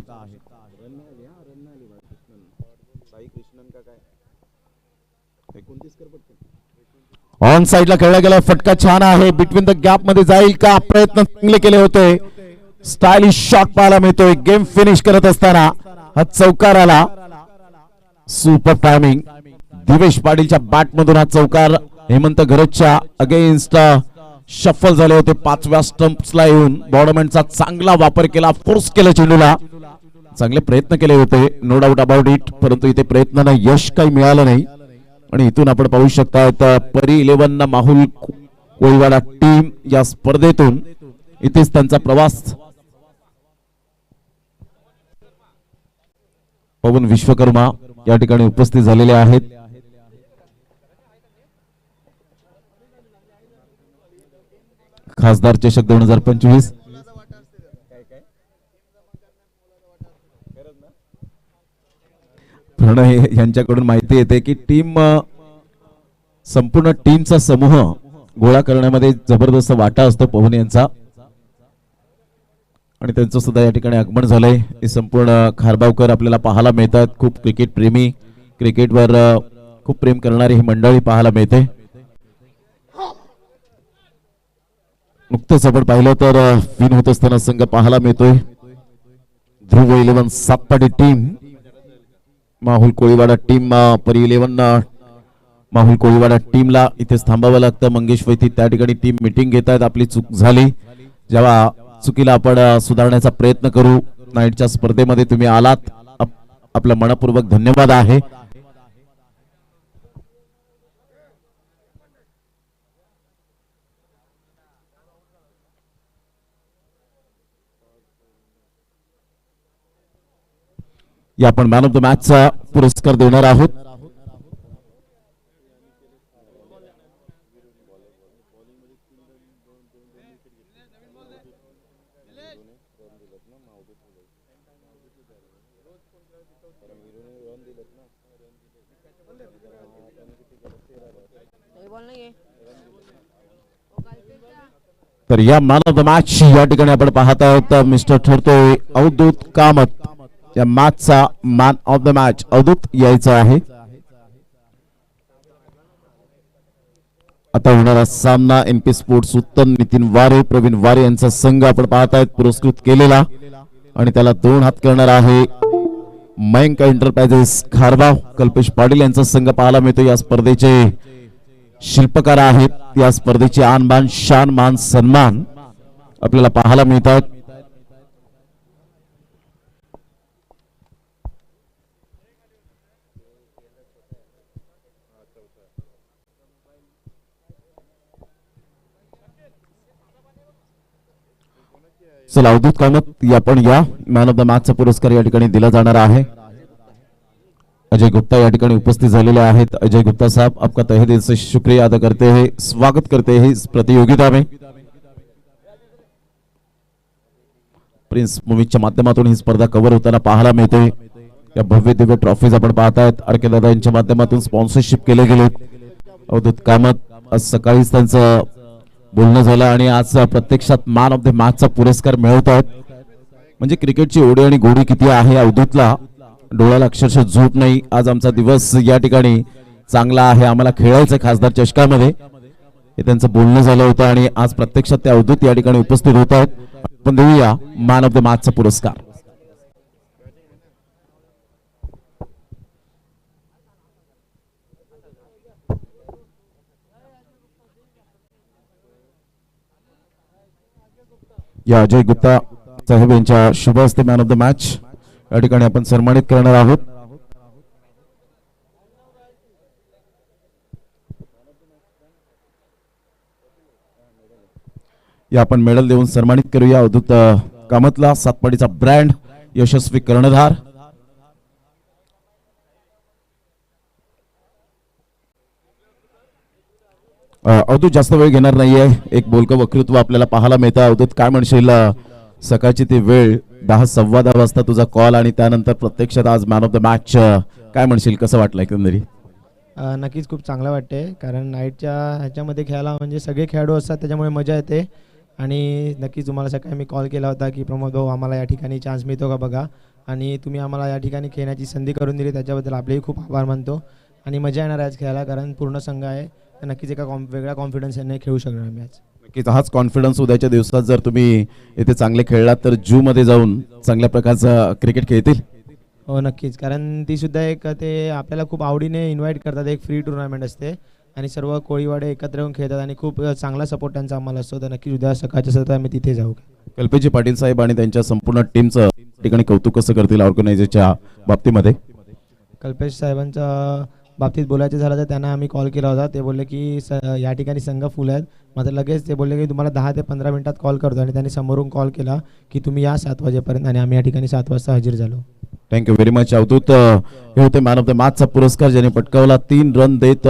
ऑन साइडला खेळला गेला. फटका छान आहे. बिटवीन द गॅप मध्ये जाईल का? प्रयत्न चांगले केले होते. स्टायलिश शॉट पाहायला मिळतोय. गेम फिनिश करत असताना हा चौकार आला. Super timing. दिवेश पाटीलच्या बॅट मधून हा चौकार हेमंत घरतच्या अगेन्स्ट शफल झाले होते. 5व्या स्टंप्सला येऊन बॉर्डमॅनचा चांगला वापर केला. फोर्स केलं चेंडूला. चांगले प्रयत्न केले होते. No doubt about it. परंतु इथे प्रयत्नांना यश काही मिळालं नाही. आणि इथून आपण पाहू शकता परी 11 माहुल कोळीवाडा टीम या स्पर्धेतून इथेच त्यांचा प्रवास. पवन विश्वकर्मा या ठिकाणी उपस्थित झालेले आहेत. खासदार चषक 2025 प्रणय यांच्याकडून माहिती येते की टीम संपूर्ण टीमचा समूह गोळा करण्यामध्ये जबरदस्त वाटा असतो पवन यांचा. आणि त्यांचं सुद्धा या ठिकाणी आगमन झालंय. हे संपूर्ण खारबावकर आपल्याला पाहायला मिळतात. खूप क्रिकेट प्रेमी, क्रिकेटवर खूप प्रेम करणारी ही मंडळी पाहायला मिळते. नुकतंच आपण पाहिलं तर विन होत असताना संघ पाहायला मिळतोय. ध्रुव 11 सातपाटी टीम माहुल कोळीवाडा टीम परी 11 माहुल कोळीवाडा टीमला इथेच थांबावं लागतं. मंगेश वैती त्या ठिकाणी टीम मीटिंग घेत आहेत. आपली चूक झाली. जेव्हा चुकीला आपण सुधारण्याचा प्रयत्न करू. नाईटच्या स्पर्धेमध्ये तुम्ही आलात. आपला मनपूर्वक धन्यवाद आहे. या आपण मॅन ऑफ द मॅचचा पुरस्कार देणार आहोत. तर या मॅन ऑफ द मॅच या ठिकाणी आपण पाहत आहोत मिस्टर ठरतोय अवधूत कामत. या मॅचचा man of the match Avdhoot यायचा आहे. आता होणारा सामना एमपी स्पोर्ट्स उत्तम नितीन वारे प्रवीण वारे यांचा संघ आपण पाहत आहेत पुरस्कृत केलेला आणि त्याला 2 हात करणार आहे मयंक एंटरप्राइजेस खारबाव. कल्पेश पाटील यांचा संघ पाहायला मिळतो. या स्पर्धेचे शिल्पकार आहेत. या स्पर्धेचे आणबान शान मान सन्मान आपल्याला पाहायला मिळतात. चला अवधूत कामत आपण या मॅन ऑफ द मॅचचा पुरस्कार या ठिकाणी दिला जाणार आहे. अजय गुप्ता या ठिकाणी उपस्थित झालेले आहेत. अजय गुप्ता साहब आपका तहे दिल से शुक्रिया अदा करते हैं, स्वागत करते हैं इस प्रतियोगिता में. प्रिन्स मूवीच्या माध्यमातून ही स्पर्धा कव्हर होताना पाहायला मिळते. या भव्य दिव्य ट्रॉफीज आपण पाहतायत आरके दादा यांच्या माध्यमातून स्पॉन्सरशिप केले गेले. अवधूत कामत आज सकाळीच त्यांचं बोलणं झालं आणि आज प्रत्यक्षात मॅन ऑफ द मॅचचा पुरस्कार मिळवत आहेत. म्हणजे क्रिकेटची ओढी आणि गोडी किती आहे अवधूतला, डोळ्याला अक्षरशः झोप नाही. आज आमचा दिवस या ठिकाणी चांगला आहे, आम्हाला खेळायचं खासदार चषकामध्ये, हे त्यांचं बोलणं झालं होतं आणि आज प्रत्यक्षात ते अवधूत या ठिकाणी उपस्थित होत आहेत. आपण देऊया मॅन ऑफ द मॅचचा पुरस्कार. या अजय गुप्ता साहेब यांच्या शुभ हस्ते मॅन ऑफ द मॅच या ठिकाणी आपण सन्मानित करणार आहोत. या आपण मेडल देऊन सन्मानित करूया अवधूत कामतला, सातपाडीचा ब्रँड, यशस्वी कर्णधार. अवधूत जास्त वेळ घेणार नाहीये. एक बोलकं वक्तृत्व आपल्याला पाहायला मिळतं. अवधूत काय म्हणशील, सकाळची ती वेळ 10:15 वाजता तुझा कॉल आणि त्यानंतर प्रत्यक्षात आज मॅन ऑफ द मॅच, काय म्हणशील, कसं वाटलं एकंदरीत? नक्कीच खूप चांगलं वाटते, कारण नाईटच्या ह्याच्यामध्ये खेळायला म्हणजे सगळे खेळाडू असतात त्याच्यामुळे मजा येते. आणि नक्कीच तुम्हाला सकाळी मी कॉल केला होता की प्रमोद भाऊ आम्हाला या ठिकाणी चान्स मिळतो का बघा, आणि तुम्ही आम्हाला या ठिकाणी खेळण्याची संधी करून दिली, त्याच्याबद्दल आपलेही खूप आभार मानतो. आणि मजा येणार आज खेळायला, कारण पूर्ण संघ आहे, तर नक्कीच एका वेगळ्या कॉन्फिडन्सने खेळू शकणार आम्ही आज. नक्कीच हाच कॉन्फिडन्स उद्याच्या दिवसात जर तुम्ही इथे चांगले खेळलात तर जू मध्ये जाऊन चांगल्या प्रकारचं क्रिकेट खेळतील. हो नक्कीच, कारण ती सुद्धा एक ते आपल्याला खूप आवडीने इन्व्हाइट करतात. एक फ्री टुर्नामेंट असते आणि सर्व कोळीवाडे एकत्र येऊन खेळतात आणि खूप चांगला सपोर्ट त्यांचा आम्हाला असतो. तर नक्कीच उद्या सकाळच्या सत्र आम्ही तिथे जाऊ. कल्पेजी पाटील साहेब आणि त्यांच्या संपूर्ण टीमचं ठिकाणी कौतुक कसं करतील ऑर्गनायझरच्या बाबतीमध्ये? कल्पेश साहेबांच्या बाबतीत बोलायचं झालं तर त्यांना आम्ही कॉल केला होता. ते बोलले की या ठिकाणी संघ फुल आहेत. मात्र लगेच ते बोलले की तुम्हाला 10 ते 15 मिनिटात कॉल करतो, आणि त्यांनी समोरून कॉल केला की तुम्ही या 7 वाजेपर्यंत, आणि आम्ही या ठिकाणी 7 वाजता हजर झालो. Thank you very much Avdhoot. हे होते मॅन ऑफ द मॅचचा पुरस्कार ज्याने पटकावला. 3 रन देत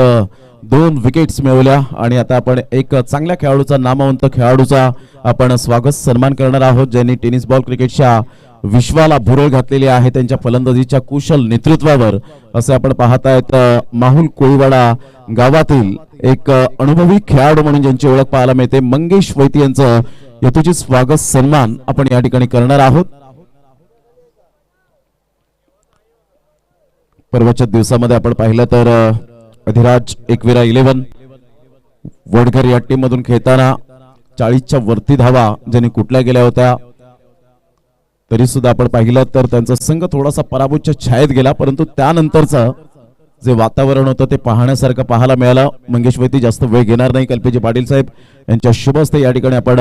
2 विकेट्स मिळवल्या. आणि आता आपण एक चांगल्या खेळाडूचा, नामवंत खेळाडूचा आपण स्वागत सन्मान करणार आहोत, ज्यांनी टेनिस बॉल क्रिकेटच्या विश्वाला भुरळ घातलेली आहे त्यांच्या फलंदाजीच्या कुशल नेतृत्वावर. असे आपण पाहत आहेत माहुल कोळीवाडा गावातील एक अनुभवी खेळाडू म्हणून ज्यांची ओळख पाहायला मिळते, मंगेश वैती यांचं यथोचित स्वागत सन्मान आपण या ठिकाणी करणार आहोत. परवाच्या दिवसामध्ये आपण पाहिलं तर अधिराज एकविरा 11 वडघर या टीम मधून खेळताना 40च्या वरती धावा ज्यांनी कुठल्या गेल्या होत्या, तरी सुद्धा आपण पाहिलं तर त्यांचा संघ थोडासा पराभूतच्या छायेत गेला, परंतु त्यानंतरचं जे वातावरण होतं ते पाहण्यासारखं पाहायला मिळालं. मंगेश वैती जास्त वेळ घेणार नाही. कल्पेजी पाटील साहेब यांच्या शुभ हस्ते या ठिकाणी आपण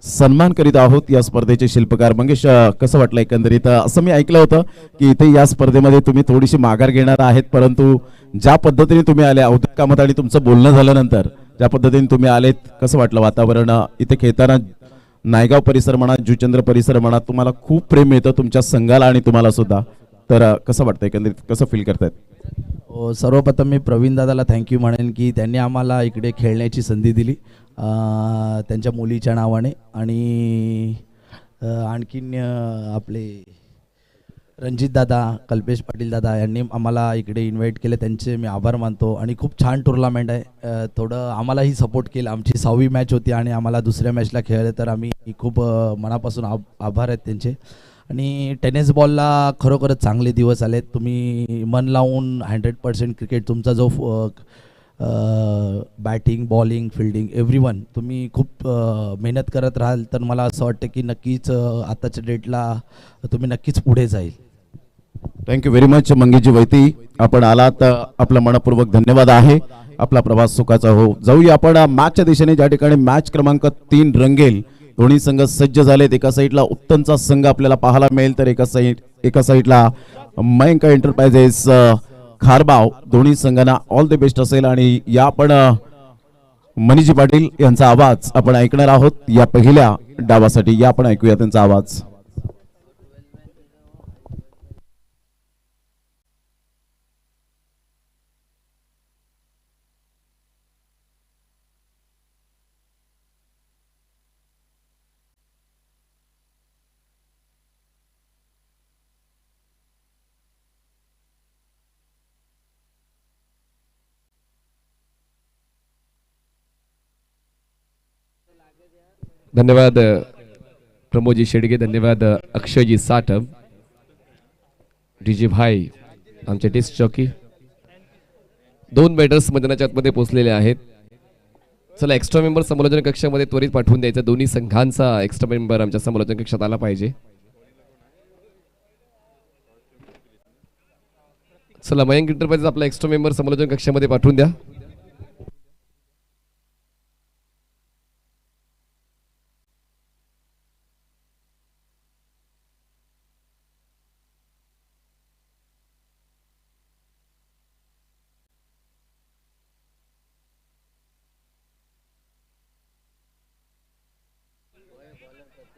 सन्मान करीत आहोत या स्पर्धेचे शिल्पकार. मंगेश, कसं वाटलं एकंदरीत? असं मी ऐकलं होतं की इथे या स्पर्धेमध्ये तुम्ही थोडीशी माघार घेणार आहेत, परंतु ज्या पद्धतीने तुम्ही आले, अवधूत कामत आणि तुमचं बोलणं झाल्यानंतर ज्या पद्धतीने तुम्ही आलेत, कसं वाटलं वातावरण इथे खेळताना? नायगाव परिसर म्हणा, जुचंद्र परिसर म्हणा, तुम्हाला खूप प्रेम मिळतं तुमच्या संघाला आणि तुम्हाला सुद्धा, तर कसं वाटतं एकंदरीत, कसं फील करतायत? सर्वप्रथम मी प्रवीण दादाला थँक्यू म्हणेन की त्यांनी आम्हाला इकडे खेळण्याची संधी दिली त्यांच्या मुलीच्या नावाने. आणि आणखीन आपले रणजित दादा, कल्पेश पाटील दादा यांनी आम्हाला इकडे इन्व्हाइट केले, त्यांचे मी आभार मानतो. आणि खूप छान टुर्नामेंट आहे. थोडं आम्हालाही सपोर्ट केलं. आमची 6वी मॅच होती आणि आम्हाला दुसऱ्या मॅचला खेळले, तर आम्ही खूप मनापासून आभार आहेत त्यांचे. आणि टेनिस बॉलला खरोखरच चांगले दिवस आलेत. तुम्ही मन लावून 100% क्रिकेट, तुमचा जो बॅटिंग, बॉलिंग, फिल्डिंग, एव्हरीवन तुम्ही खूप मेहनत करत राहाल, तर मला असं वाटतं की नक्कीच आताच्या डेटला तुम्ही नक्कीच पुढे जाईल. थँक्यू व्हेरी मच मंगेशजी वैती, आपण आलात, आपला मनपूर्वक धन्यवाद आहे. आपला प्रवास सुखाचा हो. जाऊया आपण मॅचच्या दिशेने, ज्या ठिकाणी मॅच क्रमांक 3 रंगेल. दोन्ही संघ सज्ज झालेत. एका साईडला उत्तमचा संघ आपल्याला पाहायला मिळेल, तर एका साईडला मयंक एंटरप्राइजेस खारबाव. दोन्ही संघांना ऑल द बेस्ट असेल. आणि या आपण मनीजी पाटील यांचा आवाज आपण ऐकणार आहोत या पहिल्या डावासाठी. या आपण ऐकूया त्यांचा आवाज. धन्यवाद प्रमोदजी शेडगे, धन्यवाद अक्षयजी साठव, डीजे भाई, आमचे टेस्ट जॉकी. 2 बॅटर्स मैदानाच्या आतमध्ये पोहोचलेले आहेत. चला, एक्स्ट्रा मेंबर समालोचन कक्षामध्ये त्वरित पाठवून द्यायचा. दोन्ही संघांचा एक्स्ट्रा मेंबर आमच्या समालोचन कक्षात आला पाहिजे. चला, मयंक एंटरप्राइजेस आपला एक्स्ट्रा मेंबर समालोचन कक्षामध्ये पाठवून द्या.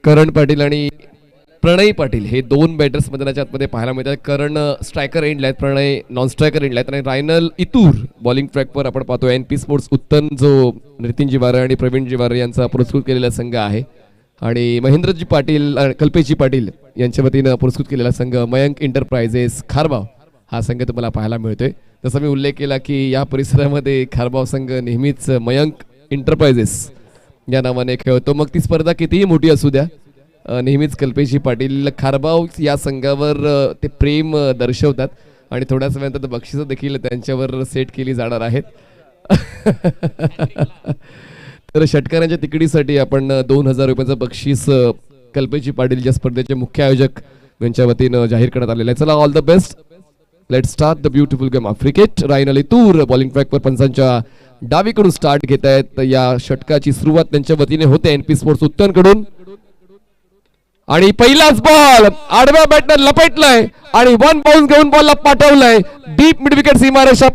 करण पाटील आणि प्रणय पाटील हे 2 बॅटर्स मैदानाच्या आतमध्ये पाहायला मिळतात. करण स्ट्रायकर एंडला आहेत, प्रणय नॉन स्ट्रायकर एंडला आहेत. आणि रायनल इतूर बॉलिंग ट्रॅकवर आपण पाहतो. NP स्पोर्ट्स उत्तम जो नितीन जिवारे आणि प्रवीण जिवारे यांचा पुरस्कृत केलेला संघ आहे. आणि महेंद्रजी पाटील, कल्पेशजी पाटील यांच्या वतीनं पुरस्कृत केलेला संघ मयंक एंटरप्राइजेस खारबाव हा संघ तुम्हाला पाहायला मिळतोय. जसं मी उल्लेख केला की या परिसरामध्ये खारबाव संघ नेहमीच मयंक एंटरप्राइजेस या नावाने खेळतो. मग ती स्पर्धा कितीही मोठी असू द्या, नेहमीच कल्पेशजी पाटील खारबाव या संघावर ते प्रेम दर्शवतात. आणि थोड्याच वेळानंतर बक्षिसं देखील त्यांच्यावर सेट केली जाणार आहेत. तर षटकारांच्या तिकडीसाठी आपण 2000 रुपयांचं बक्षीस कल्पेशजी पाटील या स्पर्धेचे मुख्य आयोजक यांच्या वतीनं जाहीर करण्यात आलेलं आहे. चला, all the best. Let's start the beautiful game of cricket. रायनल इतूर बॉलिंग ट्रॅकवर पंचांच्या डावीकडून स्टार्ट घेत आहेत. या षटकाची सुरुवात त्यांच्या वतीने होते NP स्पोर्ट्स उत्तनकडून. आणि पहिलाच बॉल आडव्या बॅटनं लपेटलाय आणि 1 बाउन्स घेऊन बॉलला पाठवलाय. डीप मिड विकेट सीमारेषा